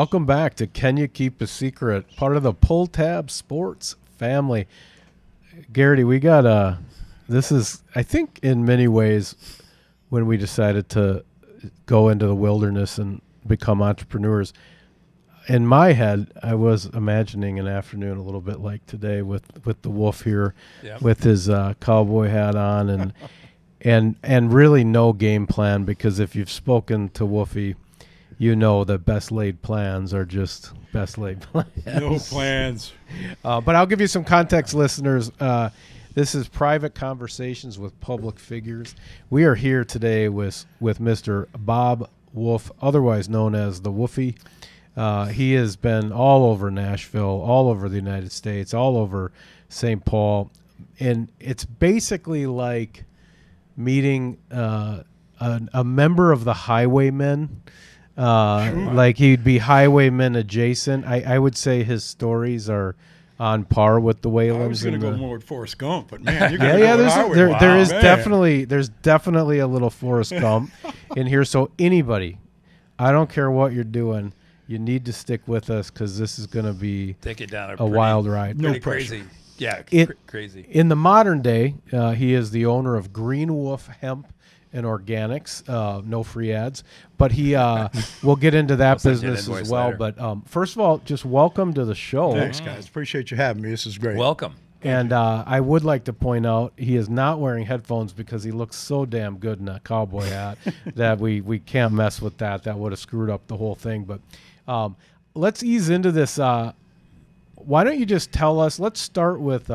Welcome back to Can You Keep a Secret, part of the Pull Tab Sports family. Garrity, we got this is, I think, in many ways, when we decided to go into the wilderness and become entrepreneurs. In my head, I was imagining an afternoon a little bit like today with the Wolf here, with his cowboy hat on, and really no game plan, because if you've spoken to Wolfie, you know that best laid plans are just best laid plans. No plans. But I'll give you some context, listeners. This is Private Conversations with Public Figures. We are here today with Mr. Bob Wolf, otherwise known as the Wolfie. He has been all over Nashville, all over the United States, all over St. Paul. And it's basically like meeting a member of the Highwaymen. Sure. Like he'd be Highwayman adjacent. I would say his stories are on par with the Whalens. I was going to go more with Forrest Gump, but man, you're going to there's definitely a little Forrest Gump in here. So anybody, I don't care what you're doing, you need to stick with us, because this is going to be take it down a wild ride. No crazy. pressure. Yeah, crazy. In the modern day, he is the owner of Green Wolf Hemp and Organics. No free ads, but he we'll get into that business as well. Later. But first of all, just welcome to the show. Thanks, guys. Appreciate you having me. This is great. Welcome. And I would like to point out he is not wearing headphones because he looks so damn good in that cowboy hat that we can't mess with that. That would have screwed up the whole thing. But let's ease into this. Why don't you just tell us? Let's start with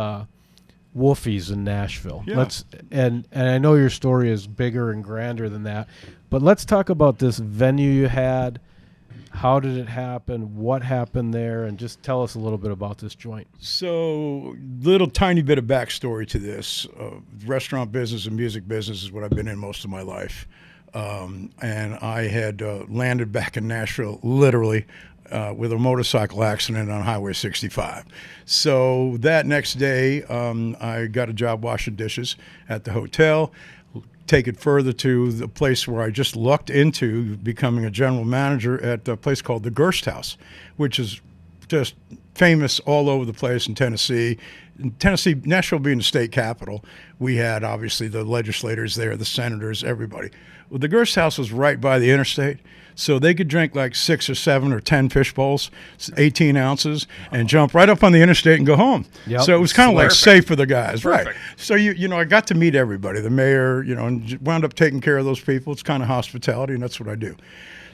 Wolfie's in Nashville. Yeah. And I know your story is bigger and grander than that, but let's talk about this venue you had. How did it happen? What happened there? And just tell us a little bit about this joint. So, little tiny bit of backstory to this. Restaurant business and music business is what I've been in most of my life. And I had landed back in Nashville, literally, with a motorcycle accident on Highway 65. So that next day, I got a job washing dishes at the hotel. Take it further to the place where I just lucked into becoming a general manager at a place called the Gerst House, which is just famous all over the place in Tennessee. In Tennessee, Nashville being the state capital, we had obviously the legislators there, the senators, everybody. Well, the Gerst House was right by the interstate, so they could drink like 6 or 7 or 10 fish bowls, 18 ounces, and jump right up on the interstate and go home. Yep. So it was kind of like safe for the guys, Perfect. right? So you know, I got to meet everybody, the mayor, and wound up taking care of those people. It's kind of hospitality, and that's what I do.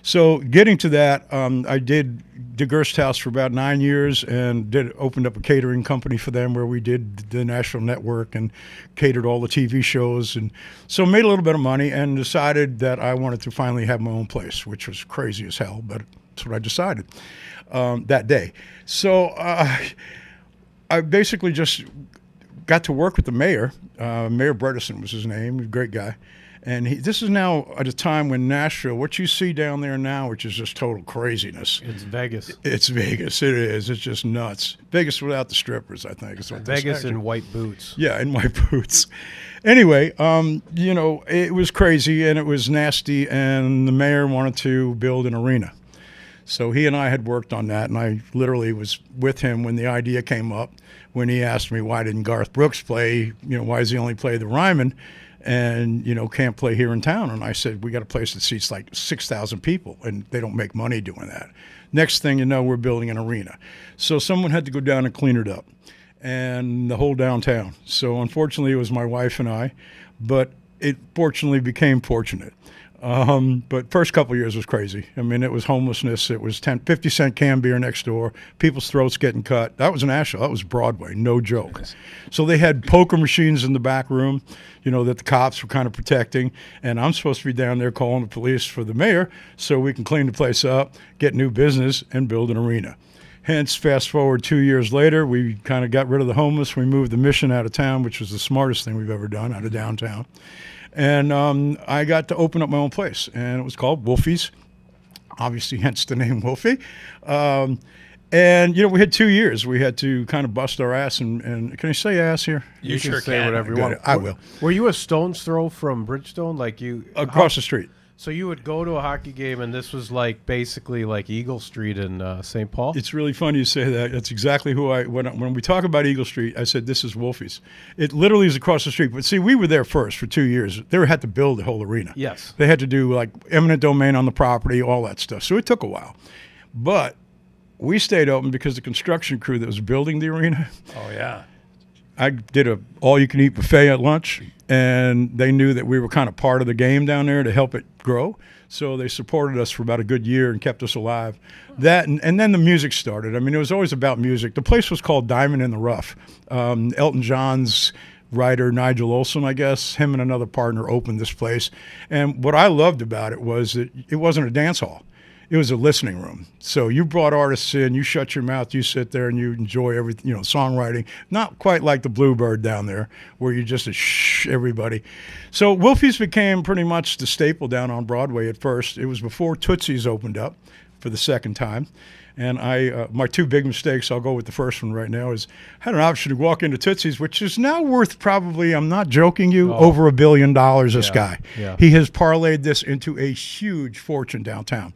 So getting to that, I did the Gerst House for about 9 years and opened up a catering company for them where we did the national network and catered all the TV shows. And so made a little bit of money and decided that I wanted to finally have my own place, which was crazy as hell, but that's what I decided that day. So I basically just got to work with the mayor. Mayor Bredesen was his name, a great guy. And this is now at a time when Nashville, what you see down there now, which is just total craziness. It's Vegas. It's Vegas. It is. It's just nuts. Vegas without the strippers, I think. Is what Vegas in white boots. Yeah, in white boots. Anyway, it was crazy and it was nasty, and the mayor wanted to build an arena. So he and I had worked on that, and I literally was with him when the idea came up, when he asked me why didn't Garth Brooks play, why does he only play the Ryman? And, can't play here in town. And I said, we got a place that seats like 6,000 people, and they don't make money doing that. Next thing you know, we're building an arena. So someone had to go down and clean it up, and the whole downtown. So unfortunately, it was my wife and I, but it fortunately became fortunate. But first couple of years was crazy. I mean, it was homelessness. It was 50-cent can beer next door, people's throats getting cut. That was Nashville. That was Broadway, no joke. So they had poker machines in the back room, that the cops were kind of protecting. And I'm supposed to be down there calling the police for the mayor so we can clean the place up, get new business, and build an arena. Hence, fast forward 2 years later, we kind of got rid of the homeless. We moved the Mission out of town, which was the smartest thing we've ever done, out of downtown. And I got to open up my own place, and it was called Wolfie's, obviously hence the name Wolfie. And, we had 2 years. We had to kind of bust our ass, and can I say ass here? You can say whatever you want. I will. Were you a stone's throw from Bridgestone? Across the street. So you would go to a hockey game, and this was like basically like Eagle Street in St. Paul? It's really funny you say that. That's exactly who when we talk about Eagle Street, I said, this is Wolfie's. It literally is across the street. But see, we were there first for 2 years. They had to build the whole arena. Yes. They had to do like eminent domain on the property, all that stuff. So it took a while. But we stayed open because the construction crew that was building the arena. Oh, yeah. I did a all-you-can-eat buffet at lunch, and they knew that we were kind of part of the game down there to help it grow. So they supported us for about a good year and kept us alive. That and then the music started. I mean, it was always about music. The place was called Diamond in the Rough. Elton John's writer, Nigel Olsson, I guess, him and another partner opened this place. And what I loved about it was that it wasn't a dance hall. It was a listening room. So you brought artists in, you shut your mouth, you sit there and you enjoy everything, songwriting. Not quite like the Bluebird down there where you just shh everybody. So Wolfie's became pretty much the staple down on Broadway at first. It was before Tootsie's opened up for the second time. And my two big mistakes, I'll go with the first one right now, is I had an option to walk into Tootsie's, which is now worth probably, I'm not joking you, over $1 billion, this guy. Yeah. He has parlayed this into a huge fortune downtown.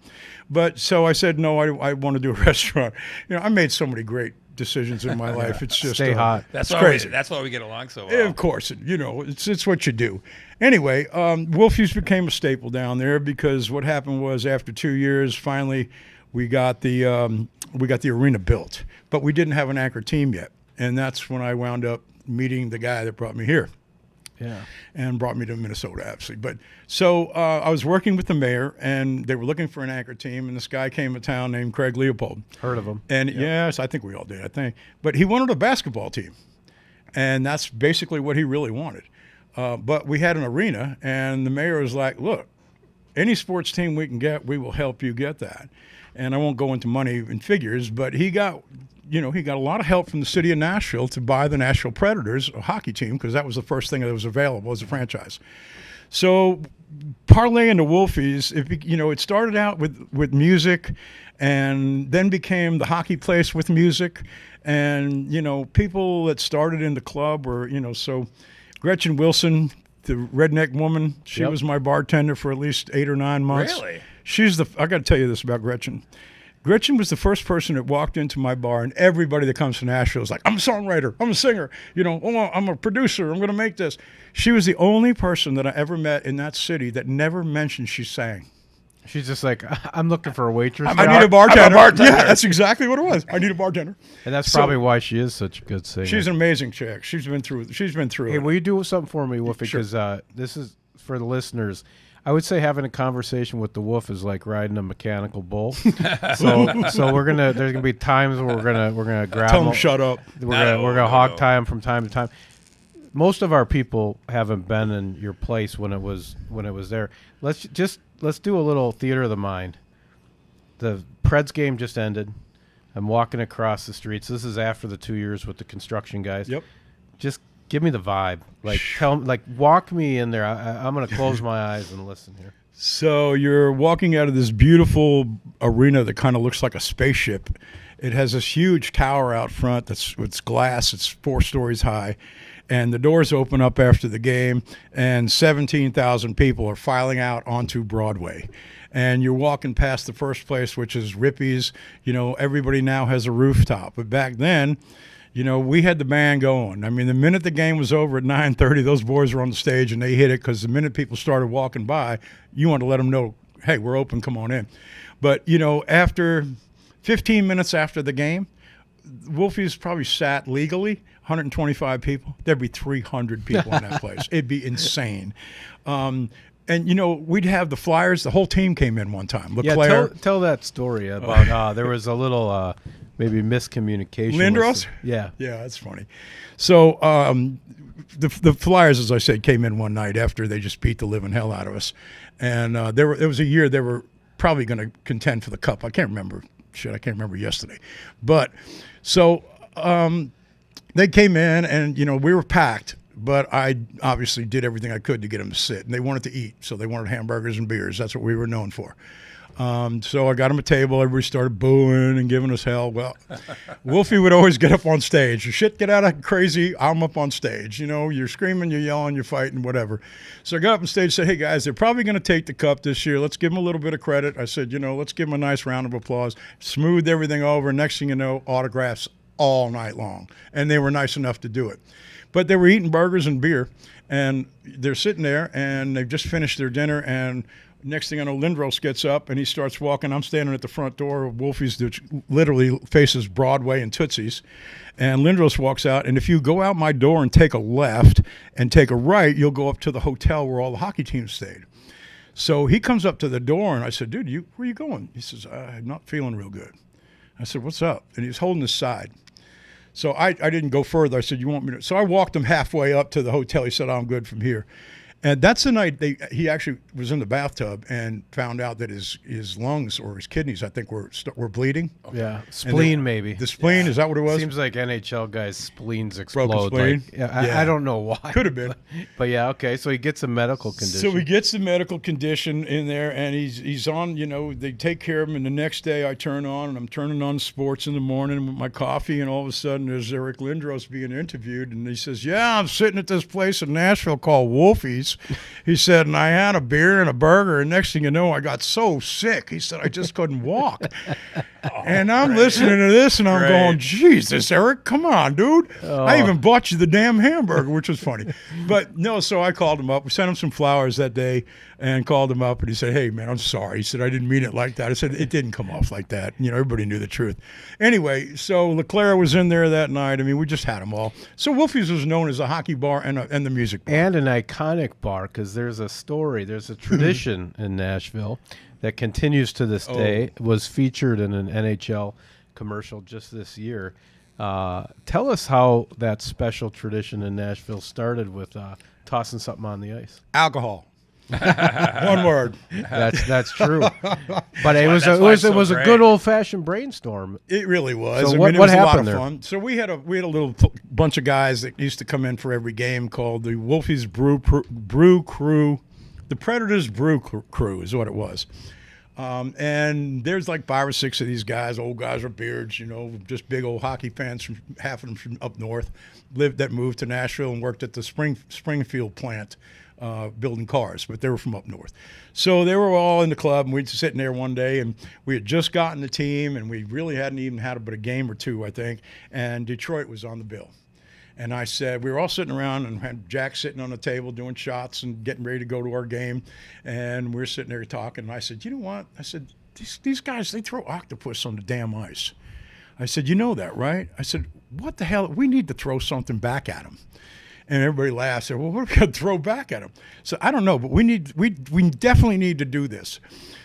But so I said, no, I want to do a restaurant. I made so many great decisions in my life. It's just Stay hot. That's crazy. That's why we get along so well. Of course, it's what you do. Anyway, Wolfie's became a staple down there because what happened was after 2 years, finally we got the arena built, but we didn't have an anchor team yet, and that's when I wound up meeting the guy that brought me here. Yeah. And brought me to Minnesota, actually. But so I was working with the mayor, and they were looking for an anchor team, and this guy came to town named Craig Leopold. Heard of him. And yes, I think we all did, I think. But he wanted a basketball team, and that's basically what he really wanted. But we had an arena, and the mayor was like, look, any sports team we can get, we will help you get that. And I won't go into money and figures, but he got a lot of help from the city of Nashville to buy the Nashville Predators, a hockey team, because that was the first thing that was available as a franchise. So parlay into Wolfie's, it started out with music and then became the hockey place with music. And, people that started in the club were, so Gretchen Wilson, the redneck woman, she was my bartender for at least 8 or 9 months. Really? I got to tell you this about Gretchen. Gretchen was the first person that walked into my bar, and everybody that comes to Nashville is like, I'm a songwriter, I'm a singer, I'm a producer, I'm going to make this. She was the only person that I ever met in that city that never mentioned she sang. She's just like, I'm looking for a waitress. I need a bartender. I'm a bartender. Yeah, that's exactly what it was. I need a bartender. And that's probably why she is such a good singer. She's an amazing chick. She's been through Hey, it. will you do something for me, Wolfie? Sure. Because this is for the listeners. I would say having a conversation with the wolf is like riding a mechanical bull. so there's gonna be times where we're gonna grab Tell him. him shut up. We're gonna hog tie him from time to time. Most of our people haven't been in your place when it was there. Let's do a little theater of the mind. The Preds game just ended. I'm walking across the streets. This is after the 2 years with the construction guys. Yep. Just give me the vibe. Walk me in there. I'm going to close my eyes and listen here. So you're walking out of this beautiful arena that kind of looks like a spaceship. It has this huge tower out front it's glass. It's 4 stories high. And the doors open up after the game, and 17,000 people are filing out onto Broadway. And you're walking past the first place, which is Rippy's. Everybody now has a rooftop. But back then, we had the band going. I mean, the minute the game was over at 9:30, those boys were on the stage, and they hit it because the minute people started walking by, you wanted to let them know, hey, we're open, come on in. But, after 15 minutes after the game, Wolfie's probably sat legally 125 people. There'd be 300 people in that place. It'd be insane. And, we'd have the Flyers. The whole team came in one time. LeClaire. Yeah, tell that story about there was a little maybe miscommunication. Lindros? Yeah. Yeah, that's funny. So the Flyers, as I said, came in one night after they just beat the living hell out of us. And it was a year they were probably going to contend for the Cup. I can't remember. I can't remember yesterday. But so they came in, and, we were packed. But I obviously did everything I could to get them to sit. And they wanted to eat, so they wanted hamburgers and beers. That's what we were known for. So I got him a table. Everybody started booing and giving us hell. Well, Wolfie would always get up on stage. Shit, get out of crazy. I'm up on stage. You know, you're screaming, you're yelling, you're fighting, whatever. So I got up on stage and said, hey, guys, they're probably going to take the cup this year. Let's give them a little bit of credit. I said, you know, let's give them a nice round of applause. Smoothed everything over. Next thing you know, autographs all night long. And they were nice enough to do it. But they were eating burgers and beer. And they're sitting there, and they've just finished their dinner, and next thing I know, Lindros gets up, and he starts walking. I'm standing at the front door of Wolfie's, which literally faces Broadway and Tootsie's. And Lindros walks out, and if you go out my door and take a left and take a right, you'll go up to the hotel where all the hockey teams stayed. So he comes up to the door, and I said, dude, where are you going? He says, I'm not feeling real good. I said, what's up? And he was holding his side. So I didn't go further. I said, you want me to? So I walked him halfway up to the hotel. He said, oh, I'm good from here. And that's the night he actually was in the bathtub and found out that his lungs or his kidneys, I think, were bleeding. Yeah, spleen maybe. The spleen, is that what it was? Seems like NHL guys' spleens explode. Broken spleen? Like, I don't know why. Could have been. But yeah, okay. So he gets a medical condition. So he gets the medical condition in there, and he's on, you know, they take care of him. And the next day I turn on, and I'm turning on sports in the morning with my coffee, and all of a sudden there's Eric Lindros being interviewed, and he says, yeah, I'm sitting at this place in Nashville called Wolfie's. He said, and I had a beer and a burger, and next thing you know, I got so sick. He said, I just couldn't walk. And I'm listening to this, and I'm going, Jesus, Eric, come on, dude. I even bought you the damn hamburger, which was funny. But no, so I called him up. We sent him some flowers that day and called him up, and he said, hey, man, I'm sorry. He said, I didn't mean it like that. I said, it didn't come off like that. You know, everybody knew the truth. Anyway, so LeClaire was in there that night. I mean, we just had them all. So Wolfie's was known as a hockey bar and the music bar. And an iconic bar, because there's a story, there's a tradition in Nashville that continues to this day. It was featured in an NHL commercial just this year. Tell us how that special tradition in Nashville started with tossing something on the ice. Alcohol. One word. That's true. But it was a good old fashioned brainstorm. It really was. So I what mean, it was a lot happened of there? fun. So we had a little bunch of guys that used to come in for every game called the Wolfie's Brew Crew. The Predators Brew Crew is what it was. And there's like 5 or 6 of these guys, old guys with beards, you know, just big old hockey fans, from half of them from up north, that moved to Nashville and worked at the Springfield plant building cars, but they were from up north. So they were all in the club, and we'd sitting there one day, and we had just gotten the team, and we really hadn't even had but a game or two, I think, and Detroit was on the bill. And I said, we were all sitting around and had Jack sitting on the table doing shots and getting ready to go to our game. And we were sitting there talking. And I said, you know what? I said, these guys, they throw octopus on the damn ice. I said, you know that, right? I said, what the hell? We need to throw something back at them. And everybody laughed. Said, well, what are we going to throw back at them? So I don't know, but we definitely need to do this.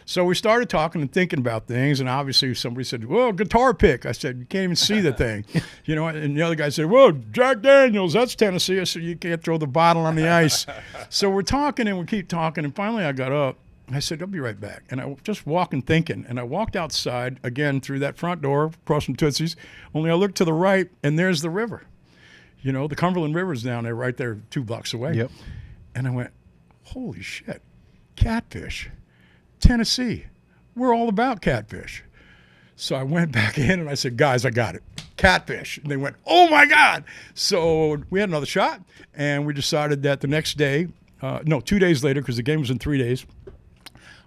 So we started talking and thinking about things, and obviously somebody said, well, guitar pick. I said, you can't even see the thing. You know, and the other guy said, well, Jack Daniels, that's Tennessee. I said, you can't throw the bottle on the ice. So we're talking, and we keep talking, and finally I got up. I said, I'll be right back. And I just walking thinking, and I walked outside again through that front door across from Tootsie's, only I looked to the right, and there's the river. You know, the Cumberland River's down there right there 2 blocks away. Yep. And I went, holy shit, catfish. Tennessee, we're all about catfish. So I went back in and I said, guys, I got it. Catfish. And they went, oh my God. So we had another shot, and we decided that the next day, 2 days later, because the game was in 3 days,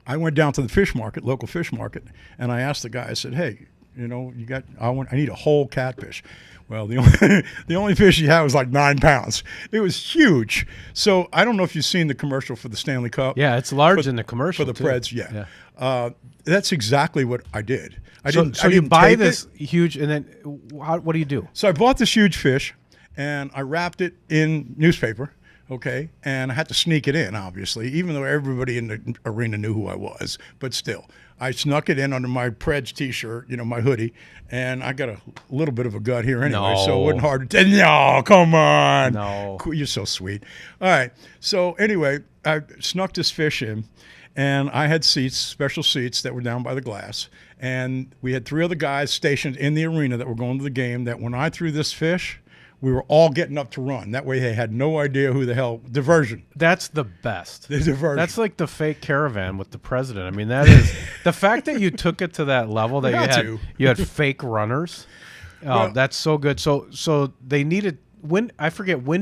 I went down to the fish market, local fish market, and I asked the guy, I said, hey, you know, I need a whole catfish. Well, the only fish he had was like 9 pounds. It was huge. So I don't know if you've seen the commercial for the Stanley Cup. Yeah, it's large in the commercial for the too. Preds. Yeah. That's exactly what I did. So you buy this huge, and then what do you do? So I bought this huge fish, and I wrapped it in newspaper. Okay, and I had to sneak it in, obviously, even though everybody in the arena knew who I was. But still, I snuck it in under my Preds T-shirt, you know, my hoodie, and I got a little bit of a gut here anyway, so it wasn't hard to. No, come on. No. You're so sweet. All right, so anyway, I snuck this fish in, and I had seats, special seats that were down by the glass, and we had 3 other guys stationed in the arena that were going to the game that when I threw this fish, we were all getting up to run. That way they had no idea who the hell. Diversion. That's the best. The diversion. That's like the fake caravan with the president. I mean, that is the fact that you took it to that level that you had fake runners. Oh, that's so good. So they needed when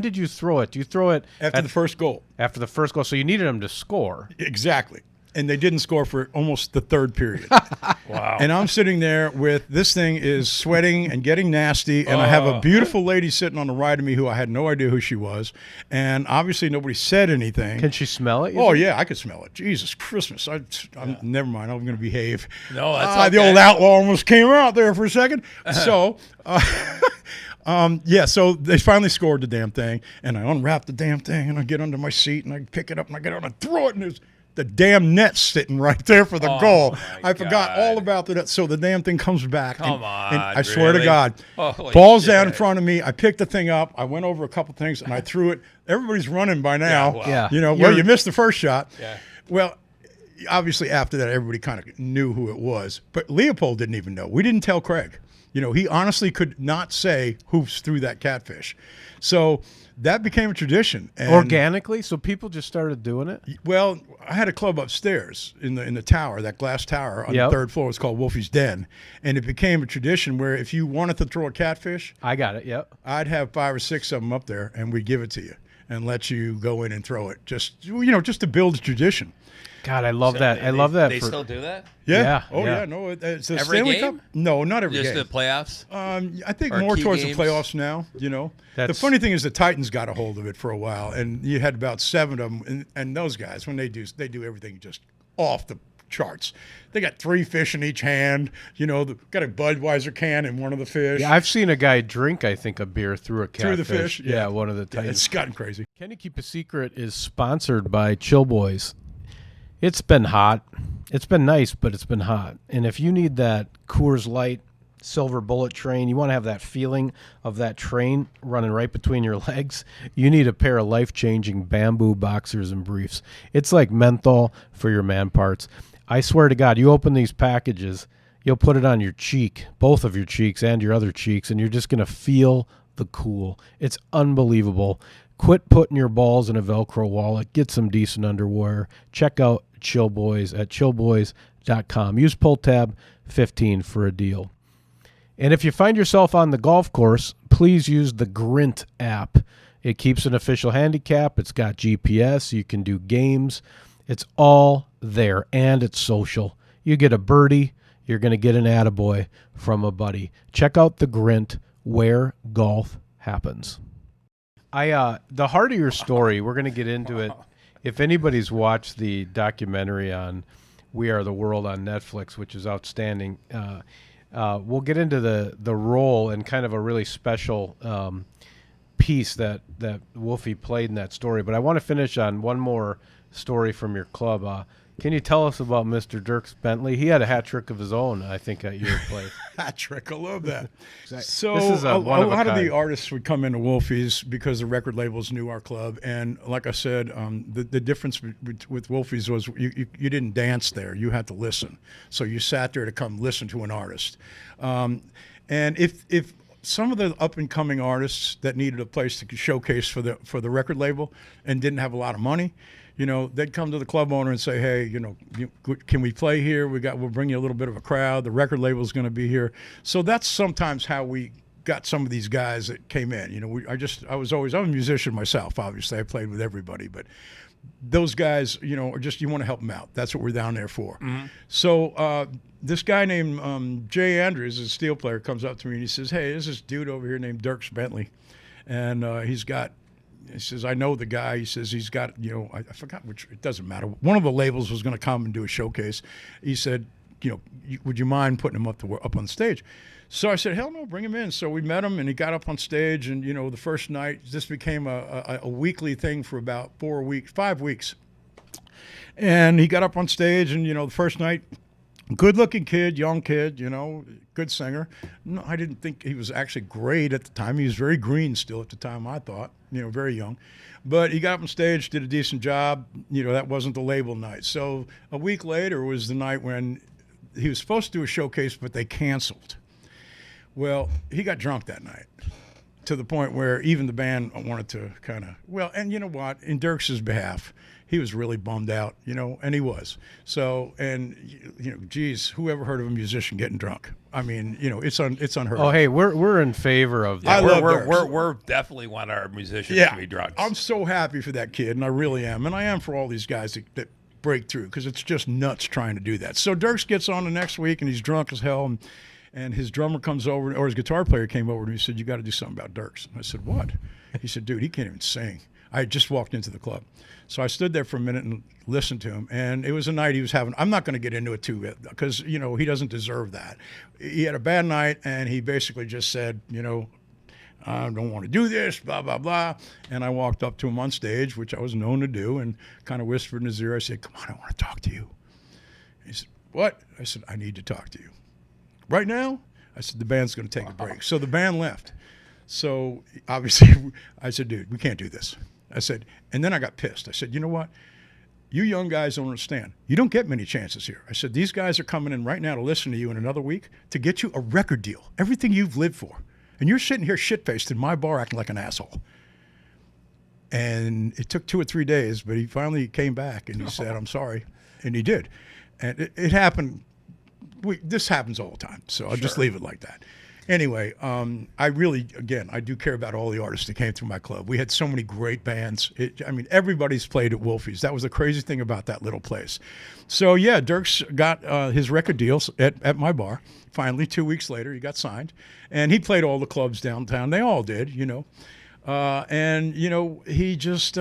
did you throw it? Do you throw it after the first goal? After the first goal. So you needed them to score. Exactly. And they didn't score for almost the third period. Wow. And I'm sitting there with this thing is sweating and getting nasty. And I have a beautiful lady sitting on the right of me who I had no idea who she was. And obviously nobody said anything. Can she smell it? Oh, yeah, I could smell it. Jesus Christmas. Never mind. I'm going to behave. No, that's okay. The old outlaw almost came out there for a second. So, so they finally scored the damn thing. And I unwrap the damn thing and I get under my seat and I pick it up and I get on and throw it. And there's the damn net's sitting right there for the goal. I forgot all about that. So the damn thing comes back. Come on, and I swear to God, ball's down in front of me. I picked the thing up. I went over a couple things and I threw it. Everybody's running by now. Yeah. You missed the first shot. Yeah. Well, obviously after that, everybody kind of knew who it was. But Leopold didn't even know. We didn't tell Craig. He honestly could not say who threw that catfish. So that became a tradition. And organically, so people just started doing it? Well, I had a club upstairs in the tower, that glass tower on the third floor. It's called Wolfie's Den. And it became a tradition where if you wanted to throw a catfish, I got it, yep. I'd have 5 or 6 of them up there and we'd give it to you and let you go in and throw it. Just to build a tradition. God, I love that. I love that. They still do that? Yeah. Yeah. No, it's a Every Stanley game? Cup. No, not every game. Just the playoffs? I think Or more key towards games? the playoffs now. The funny thing is the Titans got a hold of it for a while, and you had about 7 of them. And those guys, when they do everything just off the charts. They got 3 fish in each hand. Got a Budweiser can in one of the fish. Yeah, I've seen a guy drink, I think, a beer through a catfish. Through the fish? Yeah, one of the Titans. It's gotten crazy. Can You Keep a Secret is sponsored by Chill Boys. It's been hot. It's been nice, but it's been hot. And if you need that Coors Light silver bullet train, you want to have that feeling of that train running right between your legs, you need a pair of life-changing bamboo boxers and briefs. It's like menthol for your man parts. I swear to God, you open these packages, you'll put it on your cheek, both of your cheeks and your other cheeks, and you're just going to feel the cool. It's unbelievable. Quit putting your balls in a Velcro wallet. Get some decent underwear. Check out Chill Boys at chillboys.com. Use pull tab 15 for a deal. And if you find yourself on the golf course, please use the Grint app. It keeps an official handicap. It's got GPS. You can do games. It's all there, and it's social. You get a birdie, you're going to get an attaboy from a buddy. Check out the Grint, where golf happens. The heart of your story, we're going to get into it. If anybody's watched the documentary on We Are the World on Netflix, which is outstanding, we'll get into the role and kind of a really special piece that Wolfie played in that story. But I want to finish on one more story from your club. Can you tell us about Mr. Dierks Bentley? He had a hat trick of his own, I think, at your place. Hat trick, I love that. Exactly. So This is a lot of the artists would come into Wolfie's because the record labels knew our club. And like I said, the difference with Wolfie's was you didn't dance there. You had to listen. So you sat there to come listen to an artist. And if some of the up-and-coming artists that needed a place to showcase for the record label and didn't have a lot of money, they'd come to the club owner and say, hey, can we play here? We'll bring you a little bit of a crowd. The record label's going to be here. So that's sometimes how we got some of these guys that came in. I'm a musician myself, obviously. I played with everybody, but those guys, you want to help them out. That's what we're down there for. Mm-hmm. So this guy named Jay Andrews, a steel player, comes up to me and he says, hey, there's this dude over here named Dierks Bentley. And he says, I know the guy. He says he's got, I forgot which, it doesn't matter. One of the labels was going to come and do a showcase. He said, would you mind putting him up on stage? So I said, hell no, bring him in. So we met him and he got up on stage and, the first night, this became a weekly thing for about 5 weeks. And he got up on stage and, the first night, good-looking kid, young kid, good singer. No, I didn't think he was actually great at the time. He was very green still at the time, I thought, very young. But he got up on stage, did a decent job. That wasn't the label night. So a week later was the night when he was supposed to do a showcase, but they canceled. Well, he got drunk that night. to the point where even the band wanted to kind of, well, and you know what, in Dierks's behalf, he was really bummed out, and he was. So, and geez, who ever heard of a musician getting drunk? I mean, it's unheard of. Oh, hey, we're in favor of that. I love we're definitely want our musicians to be drunk. I'm so happy for that kid, and I really am, and I am for all these guys that break through, because it's just nuts trying to do that. So Dierks gets on the next week, and he's drunk as hell, and his drummer comes over, or his guitar player came over, and he said, "You got to do something about Dierks." And I said, "What?" He said, "Dude, he can't even sing." I had just walked into the club. So I stood there for a minute and listened to him, and it was a night he was having. I'm not going to get into it too, because he doesn't deserve that. He had a bad night, and he basically just said, "I don't want to do this, blah blah blah." And I walked up to him on stage, which I was known to do, and kind of whispered in his ear. I said, "Come on, I want to talk to you." He said, "What?" I said, "I need to talk to you right now." I said, "The band's going to take a break." So the band left. So obviously, I said, "Dude, we can't do this." I said, and then I got pissed. I said, "You know what? You young guys don't understand. You don't get many chances here." I said, "These guys are coming in right now to listen to you in another week to get you a record deal, everything you've lived for. And you're sitting here shit-faced in my bar acting like an asshole." And it took 2 or 3 days, but he finally came back and he said, "I'm sorry." And he did. And it happened. This happens all the time, so I'll just leave it like that. Anyway, I really, again, I do care about all the artists that came through my club. We had so many great bands. Everybody's played at Wolfie's. That was the crazy thing about that little place. So, yeah, Dierks got his record deals at my bar. Finally, 2 weeks later, he got signed. And he played all the clubs downtown. They all did, he just...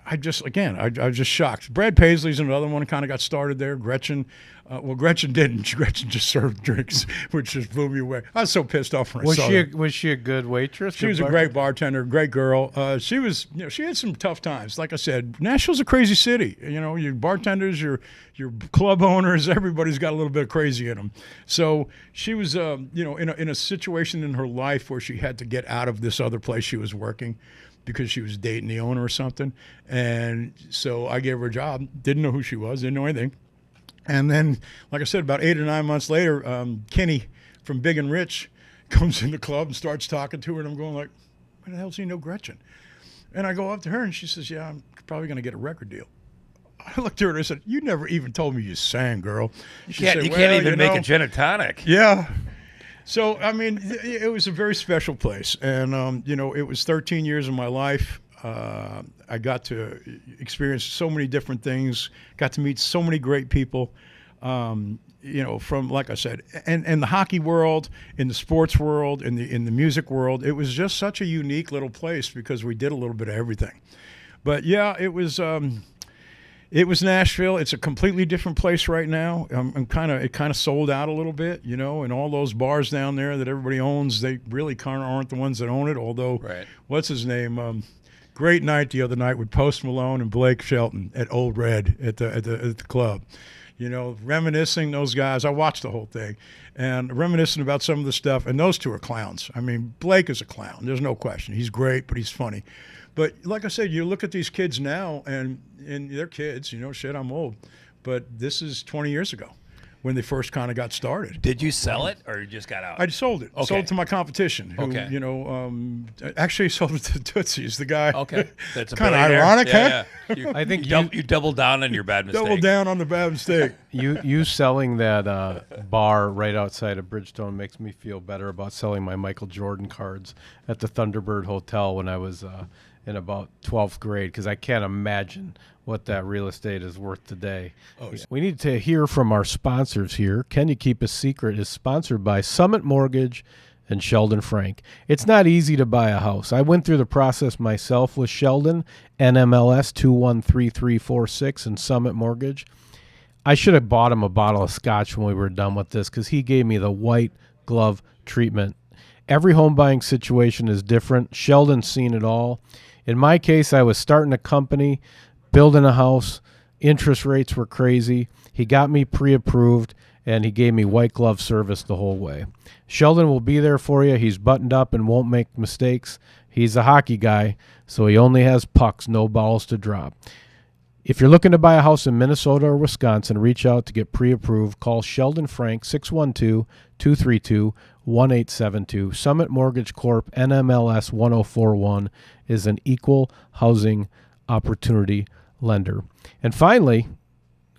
I was just shocked. Brad Paisley's another one, kind of got started there. Gretchen, Gretchen didn't. Gretchen just served drinks, which just blew me away. I was so pissed off when I saw her. Was she a good waitress? She was a great bartender, great girl. She was, she had some tough times. Like I said, Nashville's a crazy city. Your bartenders, your club owners, everybody's got a little bit of crazy in them. So she was, in a situation in her life where she had to get out of this other place she was working, because she was dating the owner or something. And so I gave her a job. Didn't know who she was. Didn't know anything. And then, like I said, about 8 or 9 months later, Kenny from Big and Rich comes in the club and starts talking to her. And I'm going like, why the hell does he know Gretchen? And I go up to her and she says, "Yeah, I'm probably going to get a record deal." I looked at her and I said, "You never even told me you sang, girl." You can't even make a gin and tonic. Yeah. So, it was a very special place. And, it was 13 years of my life. I got to experience so many different things, got to meet so many great people, from, like I said, and the hockey world, in the sports world, in the music world. It was just such a unique little place because we did a little bit of everything. But, yeah, it was Nashville. It's a completely different place right now. It kind of sold out a little bit, and all those bars down there that everybody owns, they really kind of aren't the ones that own it. Although, right. What's his name? Great night the other night with Post Malone and Blake Shelton at Old Red at the club. Reminiscing those guys. I watched the whole thing and reminiscing about some of the stuff. And those two are clowns. Blake is a clown. There's no question. He's great, but he's funny. But like I said, you look at these kids now, and they're kids. Shit, I'm old. But this is 20 years ago when they first kind of got started. Did you sell it, or you just got out? I sold it. Okay. Sold it to my competition. Who, actually sold it to Tootsie's, the guy. Okay, that's kind of ironic, huh? Yeah. I think you doubled down on your bad mistake. Doubled down on the bad mistake. You selling that bar right outside of Bridgestone makes me feel better about selling my Michael Jordan cards at the Thunderbird Hotel when I was in about 12th grade, because I can't imagine what that real estate is worth today. Oh, yeah. We need to hear from our sponsors here. Can You Keep a Secret is sponsored by Summit Mortgage and Sheldon Frank. It's not easy to buy a house. I went through the process myself with Sheldon, NMLS 213346 and Summit Mortgage. I should have bought him a bottle of scotch when we were done with this, because he gave me the white glove treatment. Every home buying situation is different. Sheldon's seen it all. In my case, I was starting a company, building a house. Interest rates were crazy. He got me pre-approved, and he gave me white glove service the whole way. Sheldon will be there for you. He's buttoned up and won't make mistakes. He's a hockey guy, so he only has pucks, no balls to drop. If you're looking to buy a house in Minnesota or Wisconsin, reach out to get pre-approved. Call Sheldon Frank, 612-232-1872. Summit Mortgage Corp, NMLS 1041, is an equal housing opportunity lender. And finally,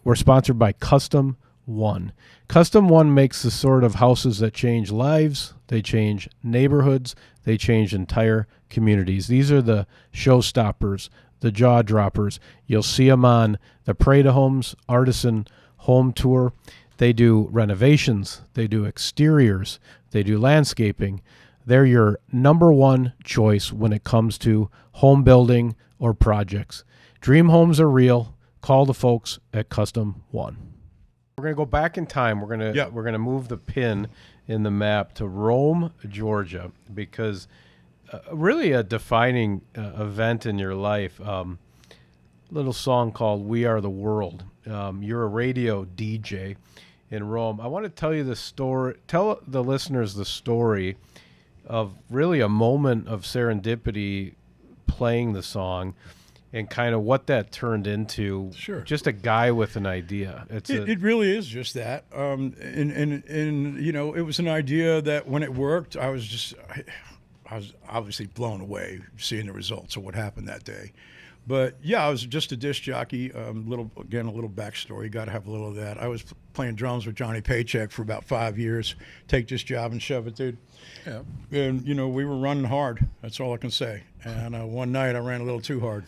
we're sponsored by Custom One. Custom One makes the sort of houses that change lives, they change neighborhoods, they change entire communities. These are the showstoppers, the jaw droppers. You'll see them on the Predator Homes Artisan Home Tour. They do renovations, they do exteriors, they do landscaping. They're your number one choice when it comes to home building or projects. Dream homes are real. Call the folks at Custom One. We're going to go back in time. We're going to move the pin in the map to Rome, Georgia, because really a defining event in your life. Little song called "We Are the World." You're a radio DJ in Rome. I want to tell you the story. Tell the listeners the story of really a moment of serendipity playing the song, and kind of what that turned into. Sure. Just a guy with an idea. It really is just that. And you know, it was an idea that when it worked, I was obviously blown away seeing the results of what happened that day. But yeah, I was just a disc jockey. A little backstory. Got to have a little of that. I was playing drums with Johnny Paycheck for about 5 years. Take this job and shove it, dude. Yeah. And you know, we were running hard. That's all I can say. And one night I ran a little too hard.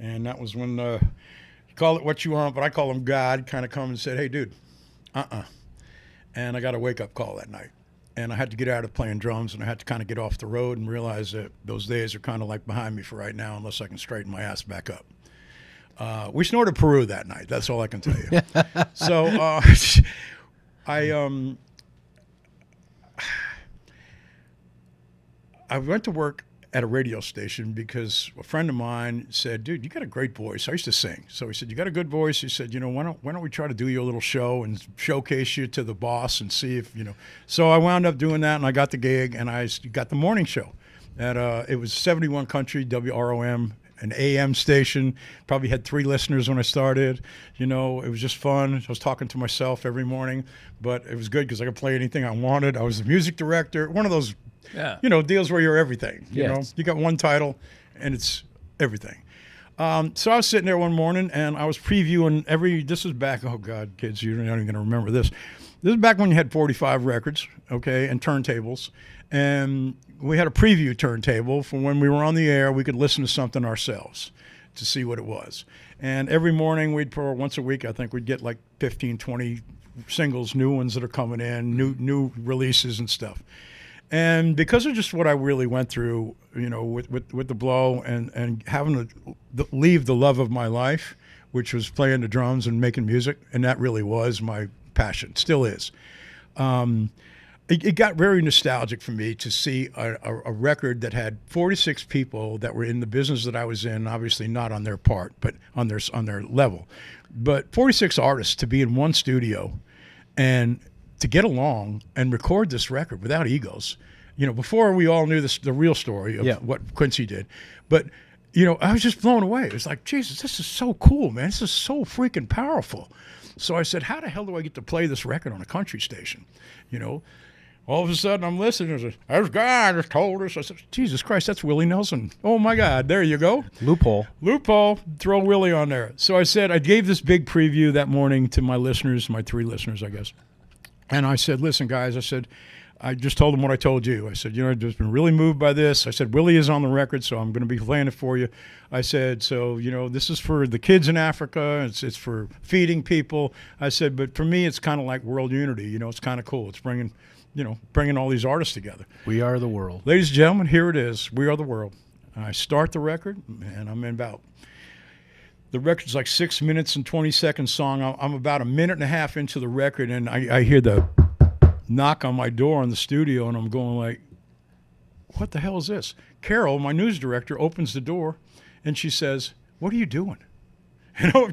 And that was when, call it what you want, but I call him God, kind of come and said, hey, dude, And I got a wake-up call that night. And I had to get out of playing drums, and I had to kind of get off the road and realize that those days are kind of like behind me for right now unless I can straighten my ass back up. We snorted Peru that night. That's all I can tell you. So I went to work at a radio station because a friend of mine said, dude, you got a great voice. I used to sing. So he said, you got a good voice. He said, you know, why don't we try to do you a little show and showcase you to the boss and see if, you know. So I wound up doing that, and I got the gig, and I got the morning show. It was 71 Country, WROM, an AM station. Probably had 3 listeners when I started. You know, it was just fun. I was talking to myself every morning, but it was good because I could play anything I wanted. I was the music director, one of those you know, deals where you're everything. You know, you got one title, and it's everything. So I was sitting there one morning, and I was previewing this was back, oh, God, kids, you're not even going to remember this. This is back when you had 45 records, okay, and turntables. And we had a preview turntable for when we were on the air. We could listen to something ourselves to see what it was. And every morning once a week, I think we'd get like 15, 20 singles, new ones that are coming in, new releases and stuff. And because of just what I really went through, you know, with the blow and having to leave the love of my life, which was playing the drums and making music, and that really was my passion, still is. It got very nostalgic for me to see a record that had 46 people that were in the business that I was in, obviously not on their part, but on their level. But 46 artists to be in one studio and to get along and record this record without egos. You know, before we all knew the real story of what Quincy did. But, you know, I was just blown away. It was like, Jesus, this is so cool, man. This is so freaking powerful. So I said, how the hell do I get to play this record on a country station? You know, all of a sudden I'm listening. I said, there's a guy just told us. I said, Jesus Christ, that's Willie Nelson. Oh, my God, there you go. Loophole. Throw Willie on there. So I said, I gave this big preview that morning to my listeners, my 3 listeners, I guess. And I said, listen, guys, I just told them what I told you. I said, you know, I've just been really moved by this. I said, Willie is on the record, so I'm going to be playing it for you. I said, so, you know, this is for the kids in Africa. It's for feeding people. I said, but for me, it's kind of like world unity. You know, it's kind of cool. It's bringing all these artists together. We are the world. Ladies and gentlemen, here it is. We are the world. And I start the record, and I'm in about... The record's like 6 minutes and 20 seconds song. I'm about a minute and a half into the record, and I hear the knock on my door in the studio, and I'm going like, what the hell is this? Carol, my news director, opens the door, and she says, what are you doing? You know,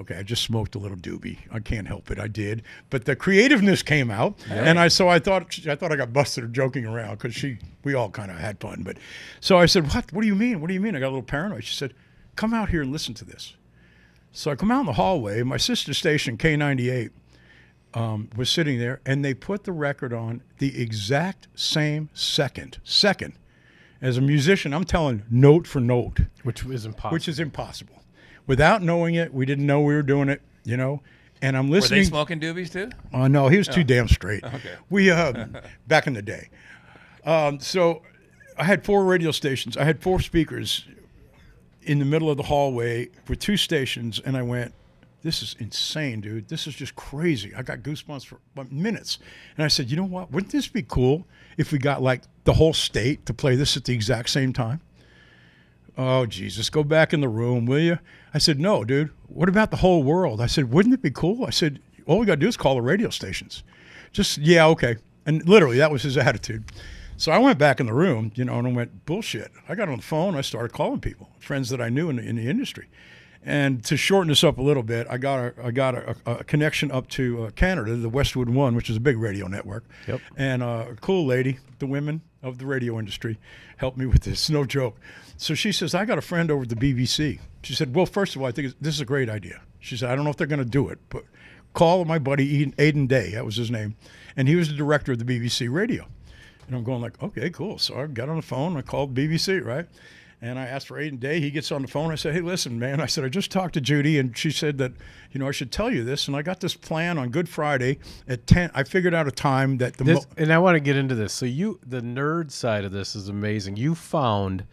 okay, I just smoked a little doobie. I can't help it. I did. But the creativeness came out, and I thought I got busted joking around because we all kind of had fun. But so I said, what do you mean? What do you mean? I got a little paranoid. She said, come out here and listen to this. So I come out in the hallway. My sister station, K98, was sitting there, and they put the record on the exact same second. As a musician, I'm telling note for note. Which is impossible. Without knowing it, we didn't know we were doing it, you know. And I'm listening. Were they smoking doobies too? Oh, no, he was too damn straight. Okay. We, back in the day. So I had 4 radio stations. I had 4 speakers in the middle of the hallway with 2 stations, and I went, this is insane, dude. This is just crazy. I got goosebumps for minutes. And I said, you know what? Wouldn't this be cool if we got like the whole state to play this at the exact same time? Oh, Jesus, go back in the room, will you? I said, no, dude. What about the whole world? I said, wouldn't it be cool? I said, all we got to do is call the radio stations. Just, yeah, okay. And literally, that was his attitude. So I went back in the room, you know, and I went, bullshit. I got on the phone. I started calling people, friends that I knew in the industry. And to shorten this up a little bit, I got a connection up to Canada, the Westwood One, which is a big radio network. Yep. And a cool lady, the women of the radio industry, helped me with this. No joke. So she says, I got a friend over at the BBC. She said, well, first of all, I think this is a great idea. She said, I don't know if they're going to do it, but call my buddy Aidan Day. That was his name. And he was the director of the BBC radio. And I'm going like, okay, cool. So I got on the phone. I called BBC, right? And I asked for Aidan Day. He gets on the phone. I said, hey, listen, man. I said, I just talked to Judy, and she said that, you know, I should tell you this. And I got this plan on Good Friday at 10. I figured out a time that and I want to get into this. So the nerd side of this is amazing. You found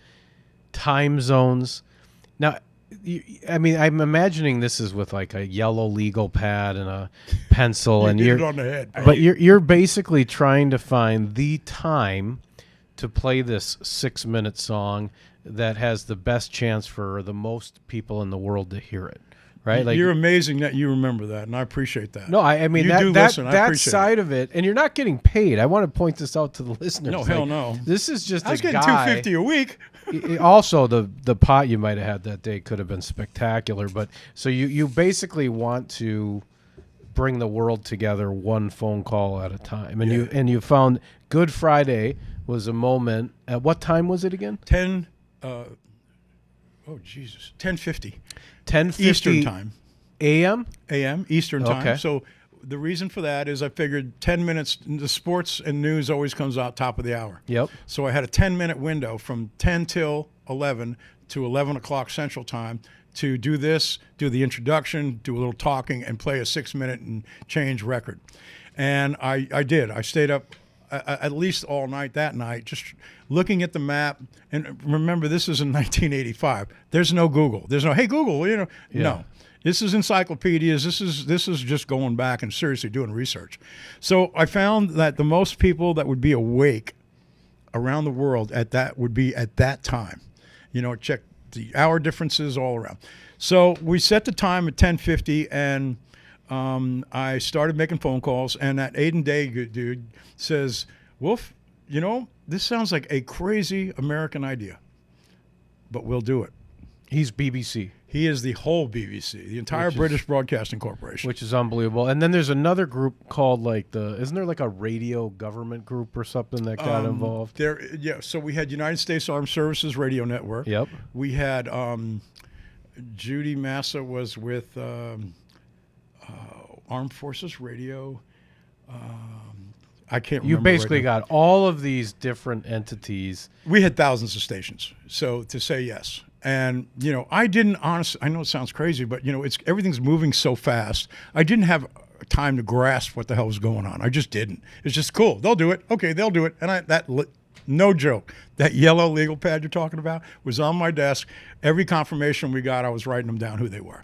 time zones. Now, I mean, I'm imagining this is with like a yellow legal pad and a pencil, and you're on the head. But you're basically trying to find the time to play this 6-minute song that has the best chance for the most people in the world to hear it, right? Like, you're amazing that you remember that, and I appreciate that. No, I mean, that side of it, and you're not getting paid. I want to point this out to the listeners. No, hell no. This is just I was a getting guy. $250 a week. Also, the pot you might have had that day could have been spectacular. But so you basically want to bring the world together one phone call at a time, and you found Good Friday was a moment. At what time was it again? 10:50. 10:50 Eastern time. A.M. Eastern time. Okay. So the reason for that is I figured 10 minutes. The sports and news always comes out top of the hour. Yep. So I had a 10-minute window from 10 till 11 to 11 o'clock Central Time to do this, do the introduction, do a little talking, and play a 6-minute and change record. And I did. I stayed up at least all night that night, just looking at the map. And remember, this is in 1985. There's no Google. There's no, hey, Google, you know. Yeah. No. This is encyclopedias. This is just going back and seriously doing research. So I found that the most people that would be awake around the world would be at that time. You know, check the hour differences all around. So we set the time at 10:50, and I started making phone calls, and that Aidan Day dude says, Wolf, you know, this sounds like a crazy American idea, but we'll do it. He's BBC. He is the whole BBC, the entire British Broadcasting Corporation. Which is unbelievable. And then there's another group called isn't there like a radio government group or something that got involved? So we had United States Armed Services Radio Network. Yep. We had Judy Massa was with Armed Forces Radio. I can't remember. You basically got all of these different entities. We had thousands of stations. So to say yes. And, you know, I didn't honestly, I know it sounds crazy, but, you know, everything's moving so fast. I didn't have time to grasp what the hell was going on. I just didn't. It's just cool. They'll do it. Okay, they'll do it. And no joke, that yellow legal pad you're talking about was on my desk. Every confirmation we got, I was writing them down who they were.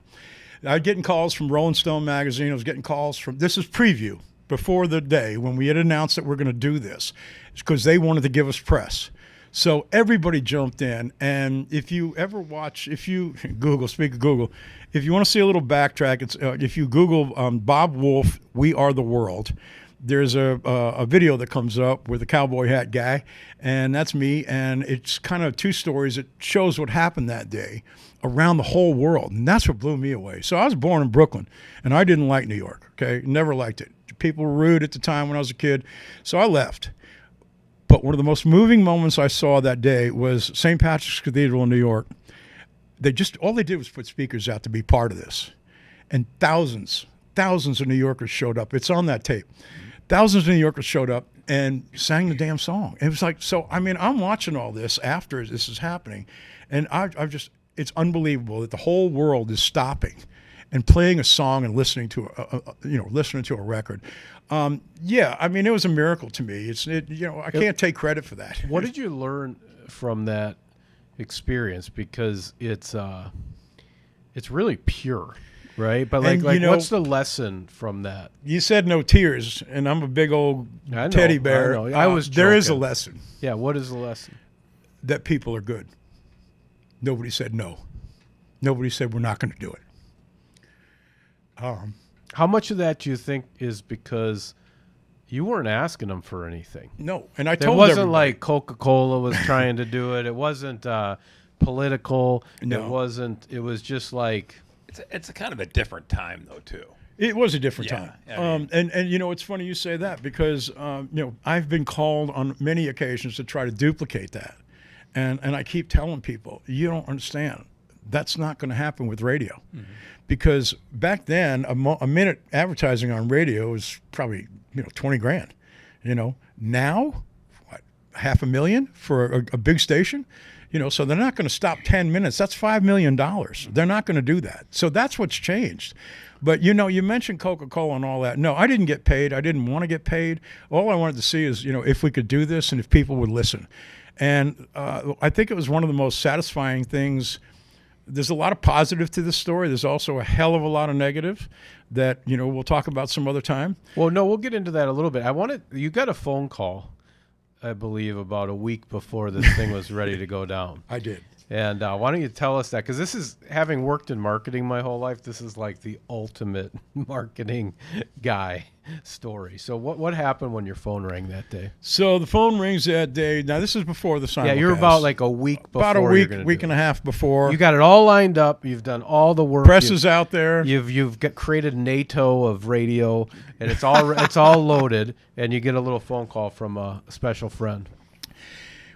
I was getting calls from Rolling Stone magazine. I was getting calls from, this is preview, before the day when we had announced that we're going to do this. It's because they wanted to give us press. So everybody jumped in, and if you ever watch, if you Google, speak of Google, if you want to see a little backtrack, it's if you Google Bob Wolf, We Are the World, there's a video that comes up with the cowboy hat guy, and that's me, and it's kind of 2 stories. It shows what happened that day around the whole world, and that's what blew me away. So I was born in Brooklyn, and I didn't like New York, okay? Never liked it. People were rude at the time when I was a kid, so I left. But one of the most moving moments I saw that day was St. Patrick's Cathedral in New York. all they did was put speakers out to be part of this. And thousands of New Yorkers showed up. It's on that tape. Thousands of New Yorkers showed up and sang the damn song. It was like, so, I mean, I'm watching all this after this is happening, and I've just, it's unbelievable that the whole world is stopping and playing a song and listening to a record. Yeah, I mean, it was a miracle to me. I can't take credit for that. What did you learn from that experience? Because it's really pure. Right, but what's the lesson from that? You said no tears, and I'm a big old teddy bear. I was joking. There is a lesson. Yeah, what is the lesson? That people are good. Nobody said no. Nobody said we're not going to do it. How much of that do you think is because you weren't asking them for anything? No, and I told them. It wasn't everybody. like Coca-Cola was trying to do it. It wasn't political. No. It wasn't. It was just like. It's a kind of a different time, though, too. It was a different time. I mean, and it's funny you say that because, I've been called on many occasions to try to duplicate that. And I keep telling people, you don't understand. That's not going to happen with radio. Mm-hmm. Because back then, a minute advertising on radio was probably, $20,000. Now, what, $500,000 for a big station? So they're not going to stop 10 minutes. That's $5 million. They're not going to do that. So that's what's changed. But, you mentioned Coca-Cola and all that. No, I didn't get paid. I didn't want to get paid. All I wanted to see is, if we could do this and if people would listen. And I think it was one of the most satisfying things. There's a lot of positive to this story. There's also a hell of a lot of negative that, we'll talk about some other time. Well, no, we'll get into that a little bit. You got a phone call, I believe, about a week before this thing was ready to go down. I did. And why don't you tell us that? Because this is, having worked in marketing my whole life, this is like the ultimate marketing guy story. So what happened when your phone rang that day? So the phone rings that day. Now, this is before the simulcast. Yeah, you're about like a week before. About a week and a half before. You got it all lined up. You've done all the work. Press is out there. You've created NATO of radio, and it's all loaded, and you get a little phone call from a special friend.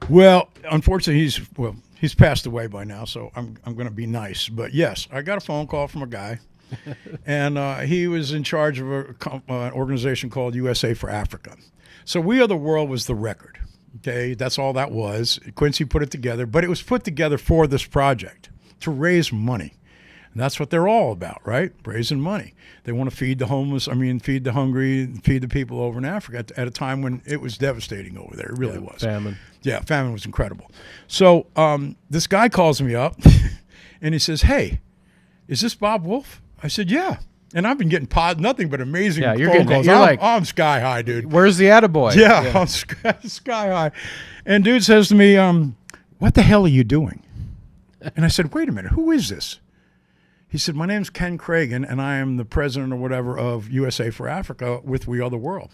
Well, unfortunately, he's passed away by now, so I'm going to be nice. But yes, I got a phone call from a guy, and he was in charge of an organization called USA for Africa. So We Are the World was the record. Okay, that's all that was. Quincy put it together, but it was put together for this project to raise money. And that's what they're all about, right? Raising money. They want to feed the homeless, feed the hungry, feed the people over in Africa at a time when it was devastating over there. It really was. Famine. Yeah, famine was incredible. So this guy calls me up, and he says, "Hey, is this Bob Wolf?" I said, "Yeah." And I've been getting nothing but amazing phone calls. I'm sky high, dude. Where's the attaboy? Yeah. I'm sky high. And dude says to me, "What the hell are you doing?" And I said, "Wait a minute, who is this?" He said, "My name's Ken Cragen, and I am the president or whatever of USA for Africa with We Are the World."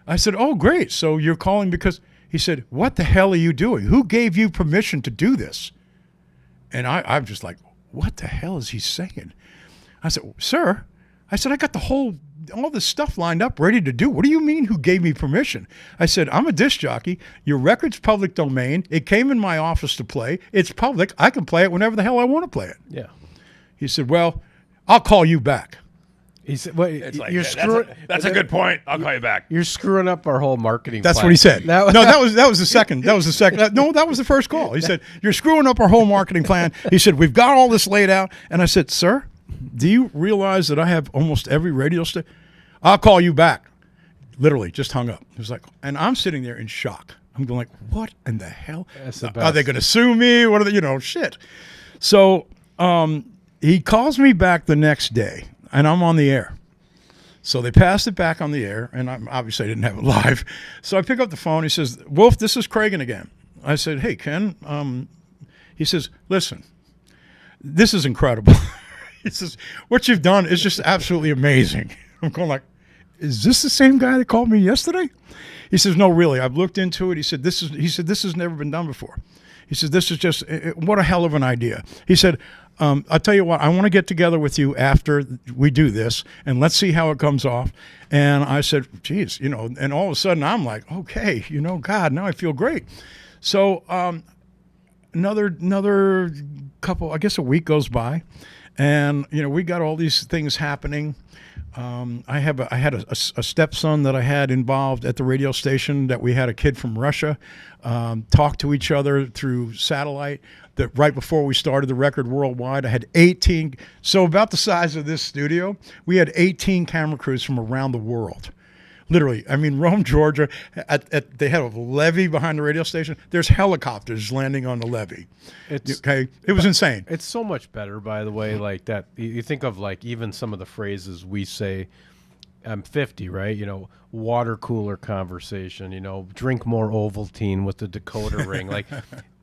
I said, "Oh, great. So you're calling because..." He said, "What the hell are you doing? Who gave you permission to do this?" And I'm just like, what the hell is he saying? I said, "Sir," I said, "I got all this stuff lined up, ready to do. What do you mean, who gave me permission?" I said, "I'm a disc jockey. Your record's public domain. It came in my office to play. It's public. I can play it whenever the hell I want to play it." Yeah. He said, "Well, I'll call you back." He said, "Well, you're screwing." That's a good point. I'll call you back. You're screwing up our whole marketing. That's plan. what he said. No, that was the second. That was the second. No, that was the first call. He said, "You're screwing up our whole marketing plan." He said, "We've got all this laid out." And I said, "Sir, do you realize that I have almost every radio station?" "I'll call you back." Literally, just hung up. It was like, and I'm sitting there in shock. I'm going like, what in the hell? Are they going to sue me? What are they? Shit. So he calls me back the next day, and I'm on the air. So they passed it back on the air, and obviously I didn't have it live. So I pick up the phone. He says, "Wolf, this is Cragen again." I said, "Hey, Ken." He says, "Listen, this is incredible." He says, "What you've done is just absolutely amazing." I'm going like, is this the same guy that called me yesterday? He says, "No, really. I've looked into it." He said, "This has never been done before." He says, "This is just, what a hell of an idea." He said, "I'll tell you what, I want to get together with you after we do this, and let's see how it comes off." And I said, "Geez," and all of a sudden I'm like, okay, God, now I feel great. So another a week goes by, and we got all these things happening. I had a stepson that I had involved at the radio station, that we had a kid from Russia talk to each other through satellite. That right before we started the record worldwide, I had 18. So about the size of this studio, we had 18 camera crews from around the world. Literally, I mean, Rome, Georgia, they had a levee behind the radio station. There's helicopters landing on the levee. It was insane. It's so much better, by the way, like that. You think of like even some of the phrases we say, I'm 50, right? Water cooler conversation, drink more Ovaltine with the decoder ring. Like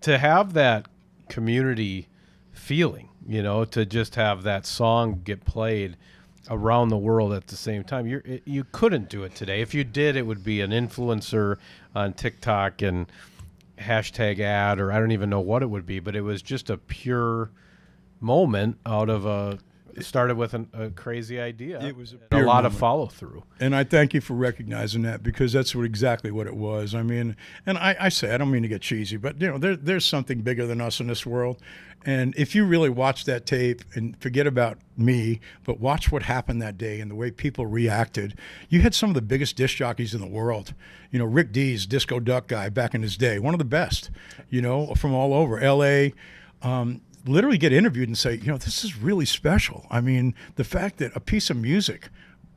to have that community feeling, to just have that song get played around the world at the same time. You couldn't do it today. If you did, it would be an influencer on TikTok and hashtag ad, or I don't even know what it would be, but it was just a pure moment out of it started with a crazy idea. It was a lot of follow through. And I thank you for recognizing that, because that's exactly what it was. I mean, and I say, I don't mean to get cheesy, but there's something bigger than us in this world. And if you really watch that tape and forget about me, but watch what happened that day and the way people reacted, you had some of the biggest disc jockeys in the world. Rick Dees, Disco Duck guy back in his day, one of the best, from all over L.A., literally get interviewed and say, this is really special. I mean, the fact that a piece of music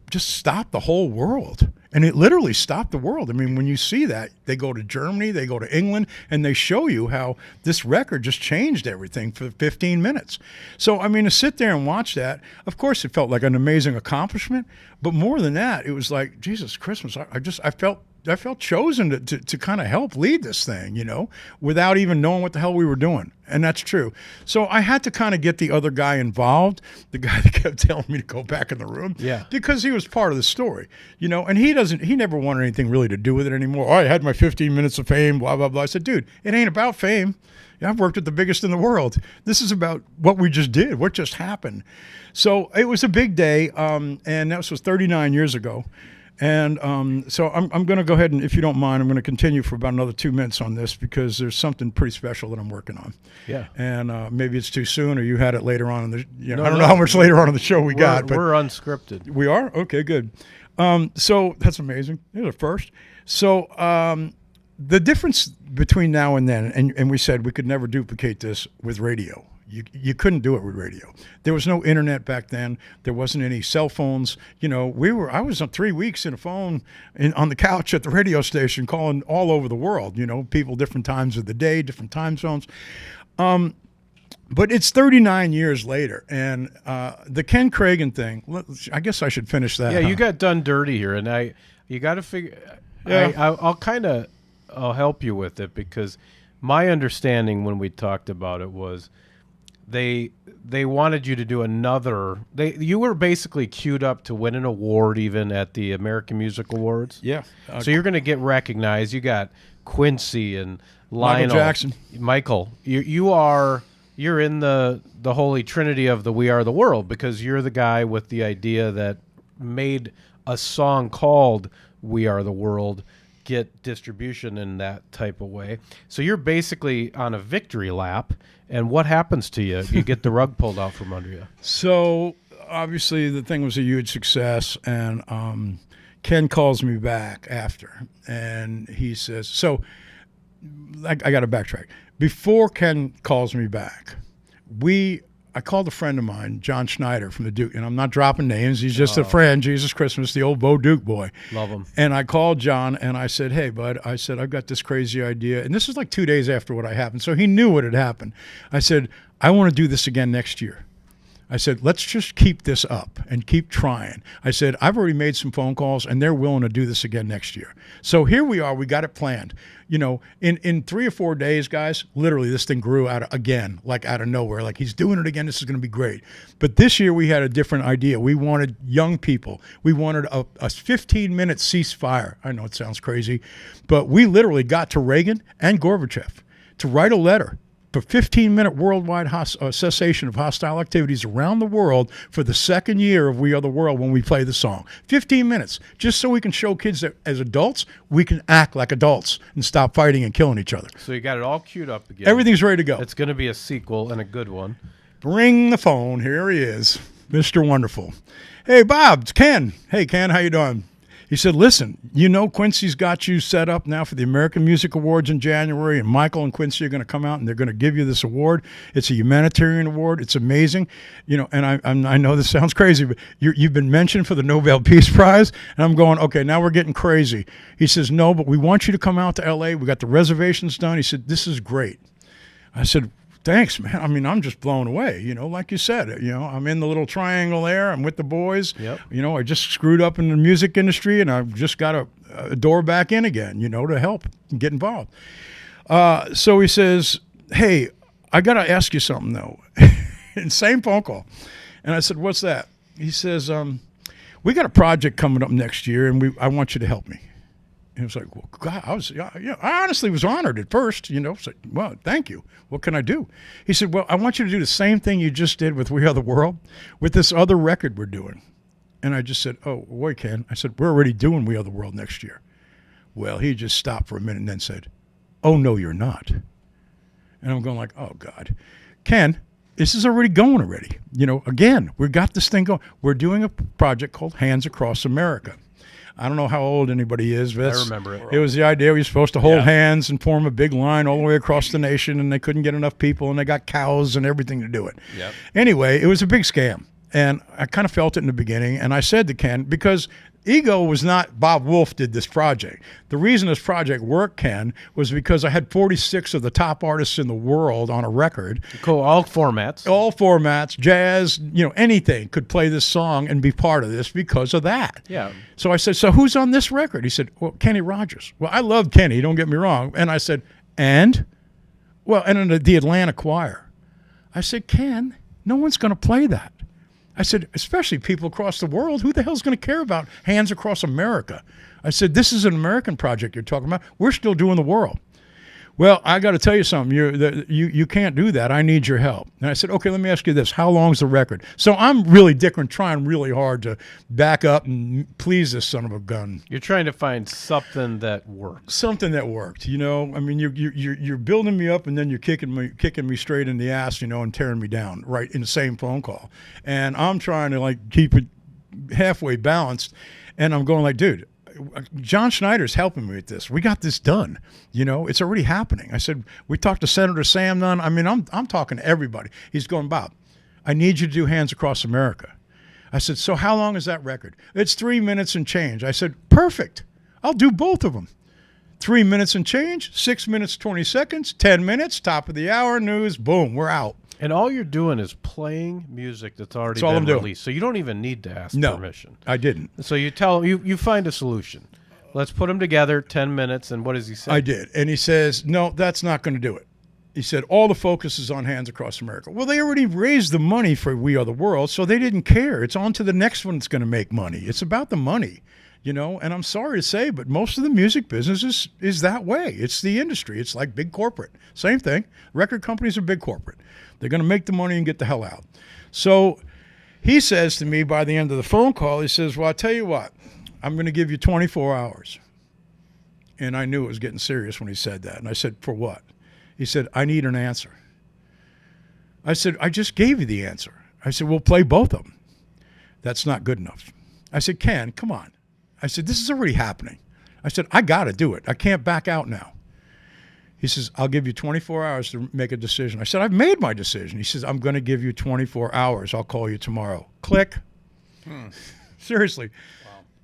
just stopped the whole world. And it literally stopped the world. I mean, when you see that, they go to Germany, they go to England, and they show you how this record just changed everything for 15 minutes. So, I mean, to sit there and watch that, of course, it felt like an amazing accomplishment. But more than that, it was like, Jesus Christmas, I felt chosen to kind of help lead this thing, without even knowing what the hell we were doing. And that's true. So I had to kind of get the other guy involved, the guy that kept telling me to go back in the room, because he was part of the story, and he never wanted anything really to do with it anymore. Oh, I had my 15 minutes of fame, blah, blah, blah. I said, dude, it ain't about fame. I've worked with the biggest in the world. This is about what we just did, what just happened. So it was a big day, and that was 39 years ago. And so I'm going to go ahead and, if you don't mind, I'm going to continue for about another 2 minutes on this, because there's something pretty special that I'm working on. Yeah. And maybe it's too soon, or you had it later on in the. I don't know how much later on in the show we got, but we're unscripted. We are? Okay, good. So that's amazing. You're the first. So the difference between now and then, and we said we could never duplicate this with radio. You couldn't do it with radio. There was no internet back then. There wasn't any cell phones. I was on 3 weeks in a phone on the couch at the radio station calling all over the world, people different times of the day, different time zones. But it's 39 years later, and the Ken Cragen thing, I guess I should finish that. Yeah, you got done dirty here, and you got to figure. Yeah. I'll help you with it, because my understanding when we talked about it was they wanted you to do another. You were basically queued up to win an award, even at the American Music Awards. Yeah. So you're going to get recognized. You got Quincy and Lionel, Michael Jackson. Michael, you're in the holy trinity of the We Are the World, because you're the guy with the idea that made a song called We Are the World get distribution in that type of way. So you're basically on a victory lap, and what happens to you? You get the rug pulled out from under you. So obviously the thing was a huge success, and Ken calls me back after, and he says, so I got to backtrack. Before Ken calls me back, I called a friend of mine, John Schneider from the Duke, and I'm not dropping names. He's just a friend, Jesus Christmas, the old Bo Duke boy. Love him. And I called John, and I said, hey, bud, I've got this crazy idea. And this is like 2 days after what happened, so he knew what had happened. I said, I want to do this again next year. I said, let's just keep this up and keep trying. I said, I've already made some phone calls, and they're willing to do this again next year. So here we are. We got it planned. In 3 or 4 days, guys, literally this thing grew out of nowhere. Like, he's doing it again. This is going to be great. But this year we had a different idea. We wanted young people. We wanted a 15-minute ceasefire. I know it sounds crazy, but we literally got to Reagan and Gorbachev to write a letter for 15-minute worldwide cessation of hostile activities around the world for the second year of We Are the World when we play the song. 15 minutes, just so we can show kids that as adults, we can act like adults and stop fighting and killing each other. So you got it all queued up again. Everything's ready to go. It's going to be a sequel and a good one. Bring the phone. Here he is, Mr. Wonderful. Hey, Bob, it's Ken. Hey, Ken, how you doing? He said, listen, you know Quincy's got you set up now for the American Music Awards in January, and Michael and Quincy are going to come out, and they're going to give you this award. It's a humanitarian award. It's amazing. You know, and I know this sounds crazy, but you've been mentioned for the Nobel Peace Prize, and I'm going, okay, now we're getting crazy. He says, no, but we want you to come out to L.A. We got the reservations done. He said, this is great. I said, thanks, man. I mean, I'm just blown away. You know, like you said, you know, I'm in the little triangle there. I'm with the boys. Yep. You know, I just screwed up in the music industry, and I've just got a door back in again, you know, to help and get involved. So he says, hey, I got to ask you something, though. And same phone call. And I said, what's that? He says, we got a project coming up next year, and I want you to help me. And it was like, well, God, I honestly was honored at first, you know. So, well, thank you. What can I do? He said, well, I want you to do the same thing you just did with We Are the World with this other record we're doing. And I just said, oh, wait, Ken. I said, we're already doing We Are the World next year. Well, he just stopped for a minute and then said, oh, no, you're not. And I'm going like, oh, God. Ken, this is already going already. You know, again, we got this thing going. We're doing a project called Hands Across America. I don't know how old anybody is, but I remember it. It was the idea we were supposed to hold hands and form a big line all the way across the nation, and they couldn't get enough people, and they got cows and everything to do it. Yep. Anyway, it was a big scam, and I kind of felt it in the beginning, and I said to Ken, because ego was not Bob Wolf did this project. The reason this project worked, Ken, was because I had 46 of the top artists in the world on a record. Cool. All formats. All formats, jazz, you know, anything could play this song and be part of this because of that. Yeah. So I said, so who's on this record? He said, well, Kenny Rogers. Well, I love Kenny, don't get me wrong. And I said, and? Well, and in the Atlanta Choir. I said, Ken, no one's going to play that. I said, especially people across the world, who the hell's going to care about Hands Across America? I said, this is an American project you're talking about. We're still doing the world. Well, I got to tell you something. You can't do that. I need your help. And I said, okay, let me ask you this. How long's the record? So I'm really trying really hard to back up and please this son of a gun. You're trying to find something that works. Something that worked, you know. I mean, you're building me up, and then you're kicking me straight in the ass, you know, and tearing me down right in the same phone call. And I'm trying to like keep it halfway balanced, and I'm going like, dude, John Schneider's helping me with this. We got this done. You know, it's already happening. I said, we talked to Senator Sam Nunn. I mean, I'm talking to everybody. He's going, Bob, I need you to do Hands Across America. I said, so how long is that record? It's 3 minutes and change. I said, perfect. I'll do both of them. 3 minutes and change, 6 minutes, 20 seconds, 10 minutes, top of the hour, news, boom, we're out. And all you're doing is playing music that's already That's all I'm been doing. released. So you don't even need to ask No, permission. I didn't. So you tell you find a solution. Let's put them together, 10 minutes, and what does he say? I did. And he says, no, that's not going to do it. He said, all the focus is on Hands Across America. Well, they already raised the money for We Are the World, so they didn't care. It's on to the next one that's going to make money. It's about the money, you know. And I'm sorry to say, but most of the music business is that way. It's the industry. It's like big corporate. Same thing. Record companies are big corporate. They're going to make the money and get the hell out. So he says to me by the end of the phone call, he says, well, I'll tell you what. I'm going to give you 24 hours. And I knew it was getting serious when he said that. And I said, for what? He said, I need an answer. I said, I just gave you the answer. I said, we'll play both of them. That's not good enough. I said, Ken, come on. I said, this is already happening. I said, I got to do it. I can't back out now. He says, I'll give you 24 hours to make a decision. I said, I've made my decision. He says, I'm going to give you 24 hours. I'll call you tomorrow. Click. Seriously.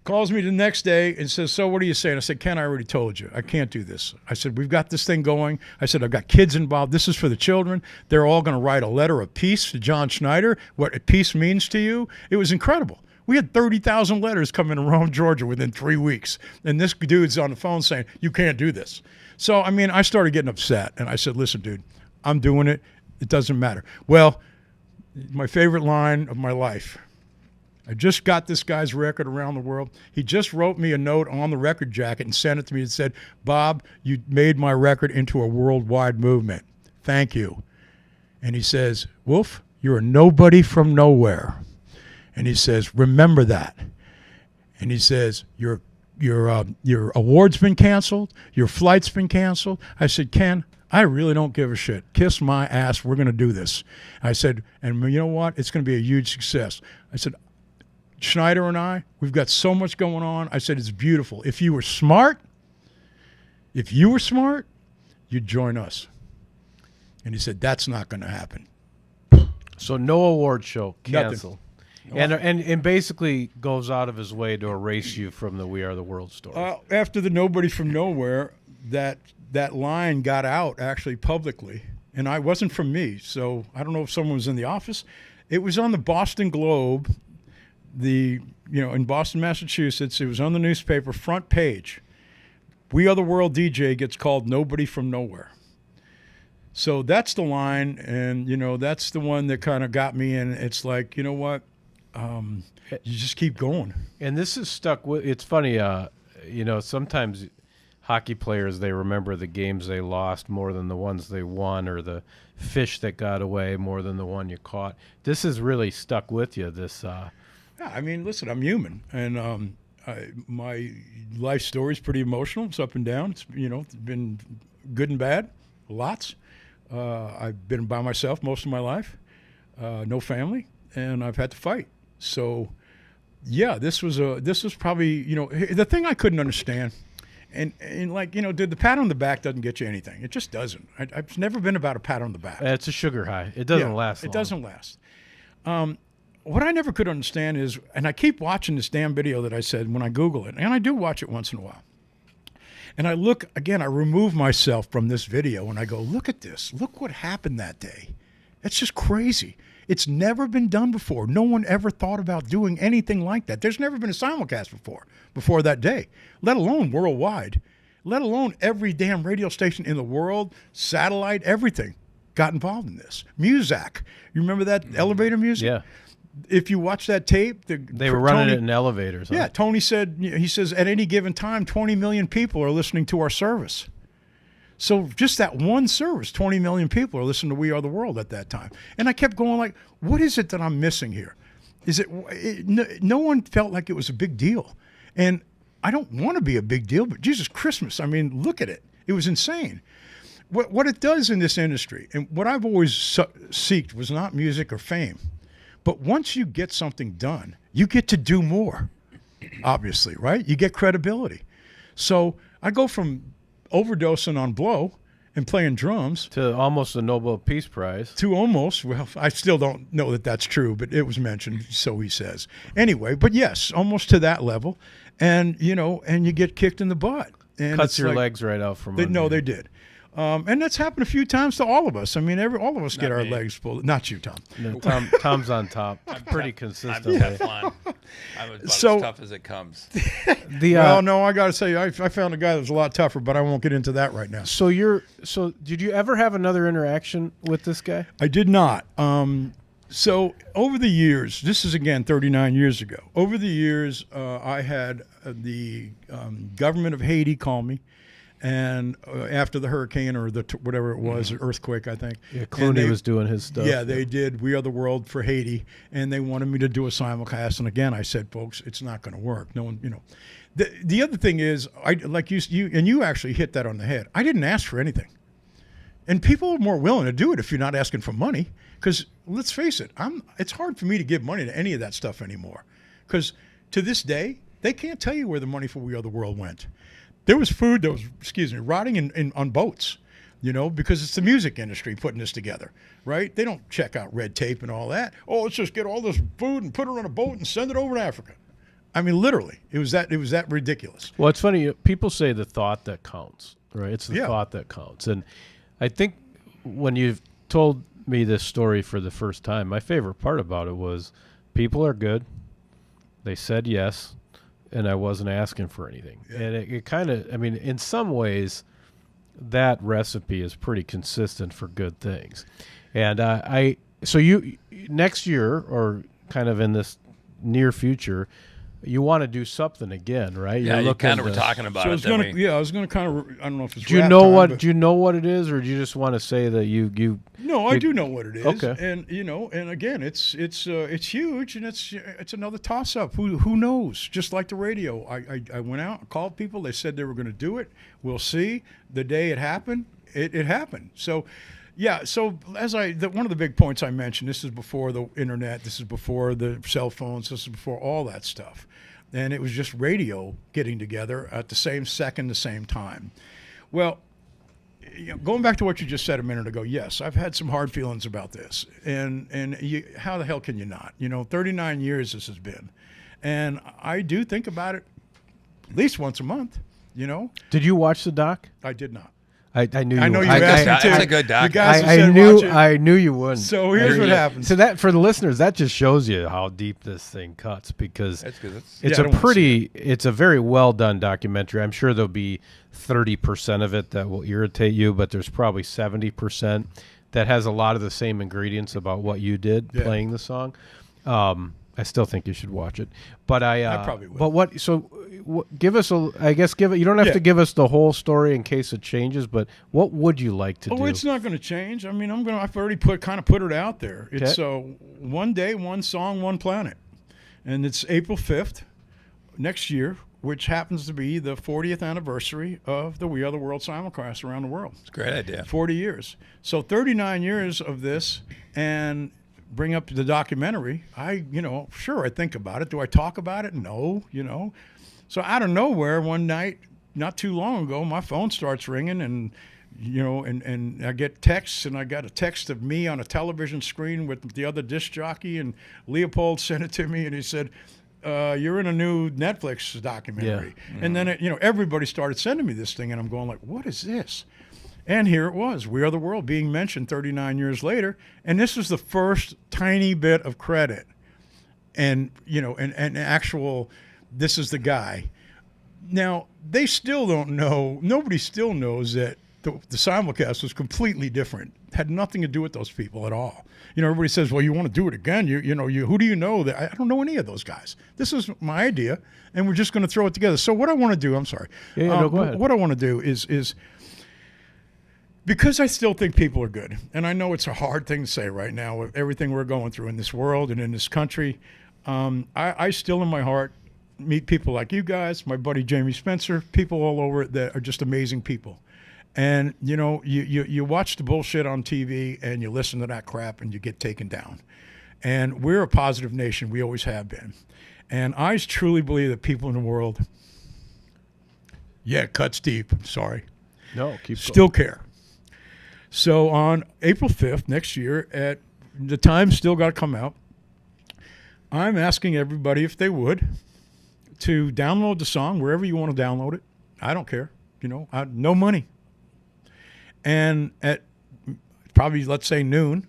Calls me the next day and says, so what are you saying? I said, Ken, I already told you. I can't do this. I said, we've got this thing going. I said, I've got kids involved. This is for the children. They're all going to write a letter of peace to John Schneider, what peace means to you. It was incredible. We had 30,000 letters come in Rome, Georgia within 3 weeks. And this dude's on the phone saying, you can't do this. So, I mean, I started getting upset. And I said, listen, dude, I'm doing it. It doesn't matter. Well, my favorite line of my life. I just got this guy's record around the world. He just wrote me a note on the record jacket and sent it to me and said, Bob, you made my record into a worldwide movement. thank you. And he says, Wolf, you're a nobody from nowhere. And he says, remember that. And he says, your award's been canceled. Your flight's been canceled. I said, Ken, I really don't give a shit. Kiss my ass. We're going to do this. I said, and you know what? It's going to be a huge success. I said, Schneider and I, we've got so much going on. I said, it's beautiful. If you were smart, you'd join us. And he said, that's not going to happen. So no award show, cancel. Nothing. And basically goes out of his way to erase you from the We Are the World story. After the Nobody from Nowhere, that line got out actually publicly, and I wasn't from me, so I don't know if someone was in the office. It was on the Boston Globe, in Boston, Massachusetts. It was on the newspaper front page. We Are the World DJ gets called Nobody from Nowhere. So that's the line, and that's the one that kind of got me in. It's like, you know what? You just keep going. And this is stuck with. It's funny, sometimes hockey players, they remember the games they lost more than the ones they won, or the fish that got away more than the one you caught. This has really stuck with you. Yeah, I mean, listen, I'm human, and my life story is pretty emotional. It's up and down. It's been good and bad, lots. I've been by myself most of my life, no family, and I've had to fight. So, yeah, this was probably the thing I couldn't understand, and dude, the pat on the back doesn't get you anything. It just doesn't. I've never been about a pat on the back. It's a sugar high. It doesn't last. It doesn't last. What I never could understand is, and I keep watching this damn video that I said when I Google it, and I do watch it once in a while. And I look, again, I remove myself from this video, and I go, look at this. Look what happened that day. It's just crazy. It's never been done before. No one ever thought about doing anything like that. There's never been a simulcast before that day, let alone worldwide, let alone every damn radio station in the world, satellite, everything got involved in this. Muzak. You remember that elevator music? Yeah. If you watch that tape, they were running it in elevators. Huh? Yeah, Tony said, he says, at any given time, 20 million people are listening to our service. So just that one service, 20 million people are listening to We Are the World at that time. And I kept going like, what is it that I'm missing here? No one felt like it was a big deal. And I don't want to be a big deal, but Jesus Christmas, I mean, look at it. It was insane. What it does in this industry, and what I've always seeked was not music or fame. But once you get something done, you get to do more, obviously, right? You get credibility. So I go from overdosing on blow and playing drums to almost a Nobel Peace Prize. To almost, well, I still don't know that that's true, but it was mentioned, so he says. Anyway, but yes, almost to that level. And, and you get kicked in the butt. And cuts your legs right out from under. No, they did. And that's happened a few times to all of us. I mean, all of us get our legs pulled. Not you, Tom. No, Tom's on top pretty consistently. I'm Teflon. I'm about as tough as it comes. Well, no, I got to say, I found a guy that was a lot tougher, but I won't get into that right now. So did you ever have another interaction with this guy? I did not. So over the years, this is again 39 years ago. Over the years, I had the government of Haiti call me. And after the hurricane or whatever it was, earthquake, I think. Yeah, Clooney was doing his stuff. Yeah, they did We Are the World for Haiti, and they wanted me to do a simulcast. And again, I said, folks, it's not going to work. No one, The other thing is, you actually hit that on the head. I didn't ask for anything. And people are more willing to do it if you're not asking for money. Because let's face it, it's hard for me to give money to any of that stuff anymore. Because to this day, they can't tell you where the money for We Are the World went. There was food that was, rotting on boats, because it's the music industry putting this together, right? They don't check out red tape and all that. Oh, let's just get all this food and put it on a boat and send it over to Africa. I mean, literally, it was that ridiculous. Well, it's funny. People say the thought that counts, right? It's the thought that counts. And I think when you've told me this story for the first time, my favorite part about it was people are good. They said yes. And I wasn't asking for anything. Yeah. And it kind of, in some ways, that recipe is pretty consistent for good things. And so you next year, or kind of in this near future, you want to do something again, right? Yeah, You're you kind looking of were to- talking about So I it. was gonna, yeah, I was gonna kind of, I don't know if it's. Do you rap know time, what? but- Do you know what it is, or do you just want to say that you? No, I do know what it is. Okay. And and again, it's huge, and it's another toss up. Who knows? Just like the radio, I went out, called people. They said they were going to do it. We'll see. The day it happened, it happened. So. Yeah, so one of the big points I mentioned, this is before the internet, this is before the cell phones, this is before all that stuff. And it was just radio getting together at the same second, the same time. Well, going back to what you just said a minute ago, yes, I've had some hard feelings about this. And how the hell can you not? 39 years this has been. And I do think about it at least once a month, Did you watch the doc? I did not. I knew you. I know would. you asked me to. It's a good doc. You guys have I said knew. watch it. I knew you wouldn't. So here's what happens. So that for the listeners, that just shows you how deep this thing cuts because That's good. it's Yeah, I don't wanna see it's a very well done documentary. I'm sure there'll be 30% of it that will irritate you, but there's probably 70% that has a lot of the same ingredients about what you did playing the song. I still think you should watch it, but I probably will. But what? So give us a. I guess give it. You don't have to give us the whole story in case it changes, but what would you like to do? Oh, it's not going to change. I mean, I've already put it out there. It's one day, one song, one planet, and it's April 5th next year, which happens to be the 40th anniversary of the We Are the World simulcast around the world. It's a great idea. 40 years. So 39 years of this, and bring up the documentary. Sure, I think about it. Do I talk about it? No, So out of nowhere, one night, not too long ago, my phone starts ringing, and and I get texts, and I got a text of me on a television screen with the other disc jockey, and Leopold sent it to me, and he said, "You're in a new Netflix documentary." Yeah. And then everybody started sending me this thing, and I'm going like, "What is this?" And here it was, We Are the World, being mentioned 39 years later. And this was the first tiny bit of credit. And, and actual, this is the guy. Now, they still don't know, nobody still knows that the simulcast was completely different. Had nothing to do with those people at all. Everybody says, well, you want to do it again? Who do you know? That I don't know any of those guys. This is my idea, and we're just going to throw it together. So what I want to do, I'm sorry. No, go ahead. What I want to do is because I still think people are good, and I know it's a hard thing to say right now with everything we're going through in this world and in this country. I still, in my heart, meet people like you guys, my buddy Jamie Spencer, people all over that are just amazing people. And, you watch the bullshit on TV and you listen to that crap and you get taken down. And we're a positive nation. We always have been. And I truly believe that people in the world, it cuts deep. I'm sorry. No, keep still going. Care. So on April 5th next year, at the time still got to come out, I'm asking everybody if they would to download the song wherever you want to download it. I don't care. No money. And at probably, let's say, noon,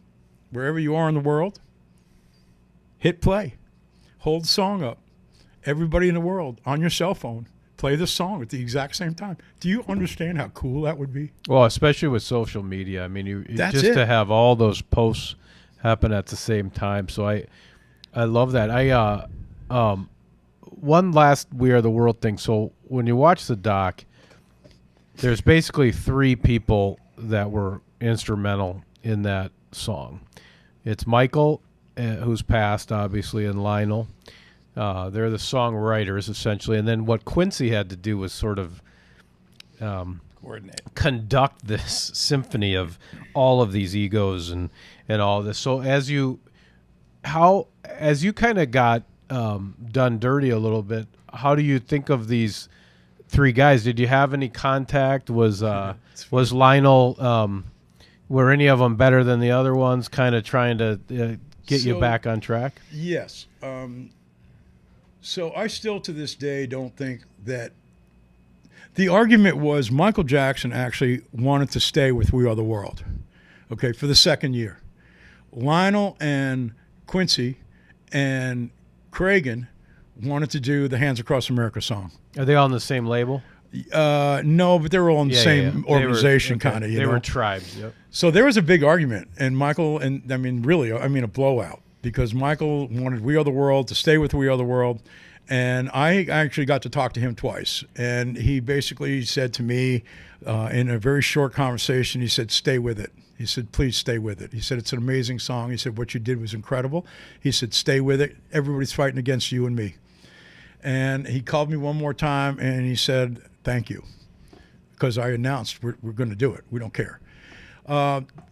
wherever you are in the world, hit play. Hold the song up. Everybody in the world, on your cell phone, play this song at the exact same time. Do you understand how cool that would be? Well, especially with social media. I mean, That's just it. to have all those posts happen at the same time. So I love that. One last We Are the World thing. So when you watch the doc, there's basically three people that were instrumental in that song. It's Michael, who's passed, obviously, and Lionel. They're the songwriters, essentially. And then what Quincy had to do was sort of Coordinate. conduct this symphony of all of these egos and all this. So as you kind of got done dirty a little bit, how do you think of these three guys? Did you have any contact? Was Lionel, were any of them better than the other ones, kind of trying to get you back on track? Yes. So I still to this day don't think that the argument was Michael Jackson actually wanted to stay with We Are the World, okay, for the second year. Lionel and Quincy and Cragen wanted to do the Hands Across America song. Are they all on the same label? No, but they were all in the same organization, kind of. They were tribes. Yep. So there was a big argument, and Michael, and I mean, really, a blowout, because Michael wanted We Are the World to stay with We Are the World, And I actually got to talk to him twice. And he basically said to me in a very short conversation, he said, stay with it. He said, please stay with it. He said, it's an amazing song. He said, what you did was incredible. He said, stay with it. Everybody's fighting against you and me. And he called me one more time and he said, thank you. Because I announced we're going to do it. We don't care.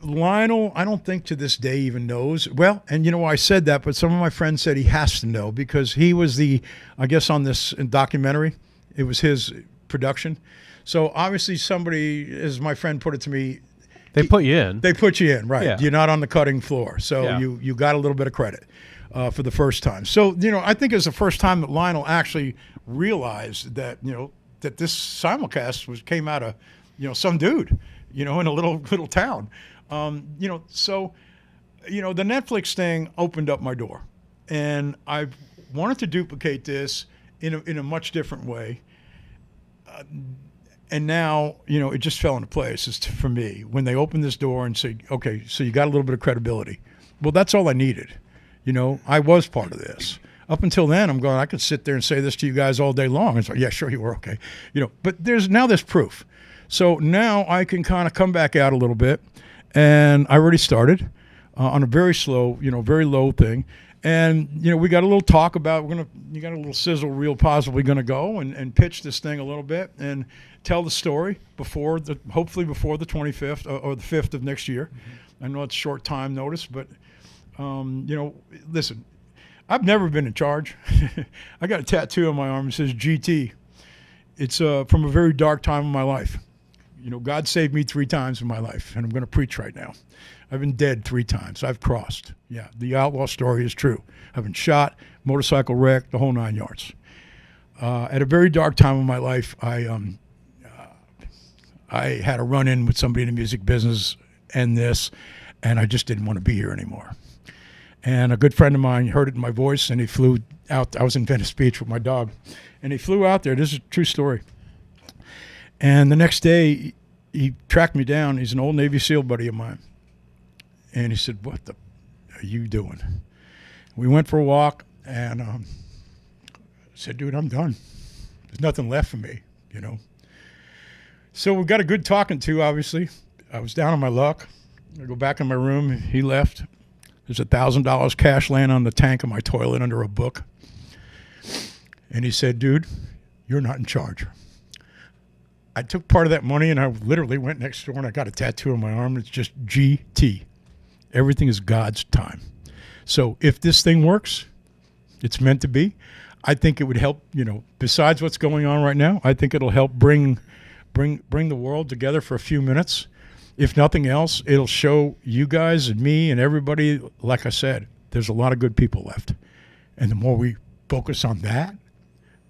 Lionel, I don't think to this day even knows. Well, and you know, I said that, but some of my friends said he has to know because he was I guess on this documentary, it was his production. So obviously somebody, as my friend put it to me, They put you in. They put you in, right. Yeah. You're not on the cutting floor. So you got a little bit of credit for the first time. So, you know, I think it was the first time that Lionel actually realized that, you know, that this simulcast came out of, you know, some dude, you know, in a little town. You know, so, you know, the Netflix thing opened up my door. And I wanted to duplicate this in a much different way. And now, you know, it just fell into place for me when they opened this door and said, okay, so you got a little bit of credibility. Well, that's all I needed. You know, I was part of this. Up until then, I'm going, I could sit there and say this to you guys all day long. And so, yeah, sure, you were okay. You know, but there's proof. So now I can kind of come back out a little bit. And I already started on a very slow, you know, very low thing. And, you know, we got a little talk about, you got a little sizzle reel possibly going to go and pitch this thing a little bit and tell the story hopefully before the 25th or the 5th of next year. Mm-hmm. I know it's short time notice, but, you know, listen, I've never been in charge. I got a tattoo on my arm that says GT. It's from a very dark time in my life. You know, God saved me 3 times in my life, and I'm going to preach right now. I've been dead 3 times. I've crossed. Yeah, the outlaw story is true. I've been shot, motorcycle wrecked, the whole 9 yards. At a very dark time in my life, I had a run-in with somebody in the music business and I just didn't want to be here anymore. And a good friend of mine heard it in my voice, and he flew out. I was in Venice Beach with my dog, and he flew out there. This is a true story. And the next day, he tracked me down. He's an old Navy SEAL buddy of mine. And he said, what the are you doing? We went for a walk, and I said, dude, I'm done. There's nothing left for me, you know. So we got a good talking to, obviously. I was down on my luck. I go back in my room. He left. There's $1,000 cash laying on the tank of my toilet under a book. And he said, dude, you're not in charge. I took part of that money and I literally went next door and I got a tattoo on my arm. It's just GT. Everything is God's time. So if this thing works, it's meant to be. I think it would help, you know, besides what's going on right now, I think it'll help bring the world together for a few minutes. If nothing else, it'll show you guys and me and everybody, like I said, there's a lot of good people left. And the more we focus on that,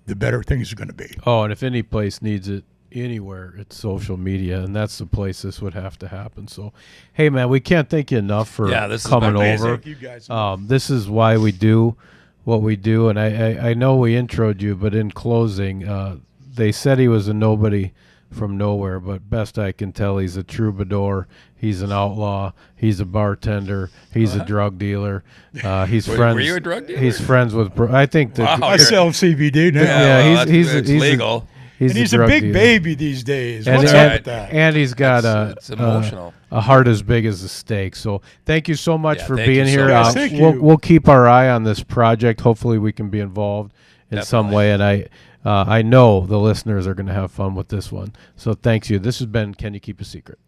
the better things are going to be. Oh, and if any place needs it anywhere, it's social media, and that's the place this would have to happen. So, hey, man, we can't thank you enough for coming over. Thank you guys. This is why we do what we do, and I know we introed you, but in closing, they said he was a nobody from nowhere, but best I can tell, he's a troubadour, he's an outlaw, he's a bartender, he's a drug dealer. He's friends. Were you a drug dealer? He's friends with. I think that. I sell CBD now. Yeah, he's legal. He's a big baby these days. And, What's up with that? And he's got it's emotional. A heart as big as a steak. So thank you so much for being here. Thank you. We'll keep our eye on this project. Hopefully we can be involved in some way. And I know the listeners are going to have fun with this one. So thanks you. This has been Can You Keep a Secret?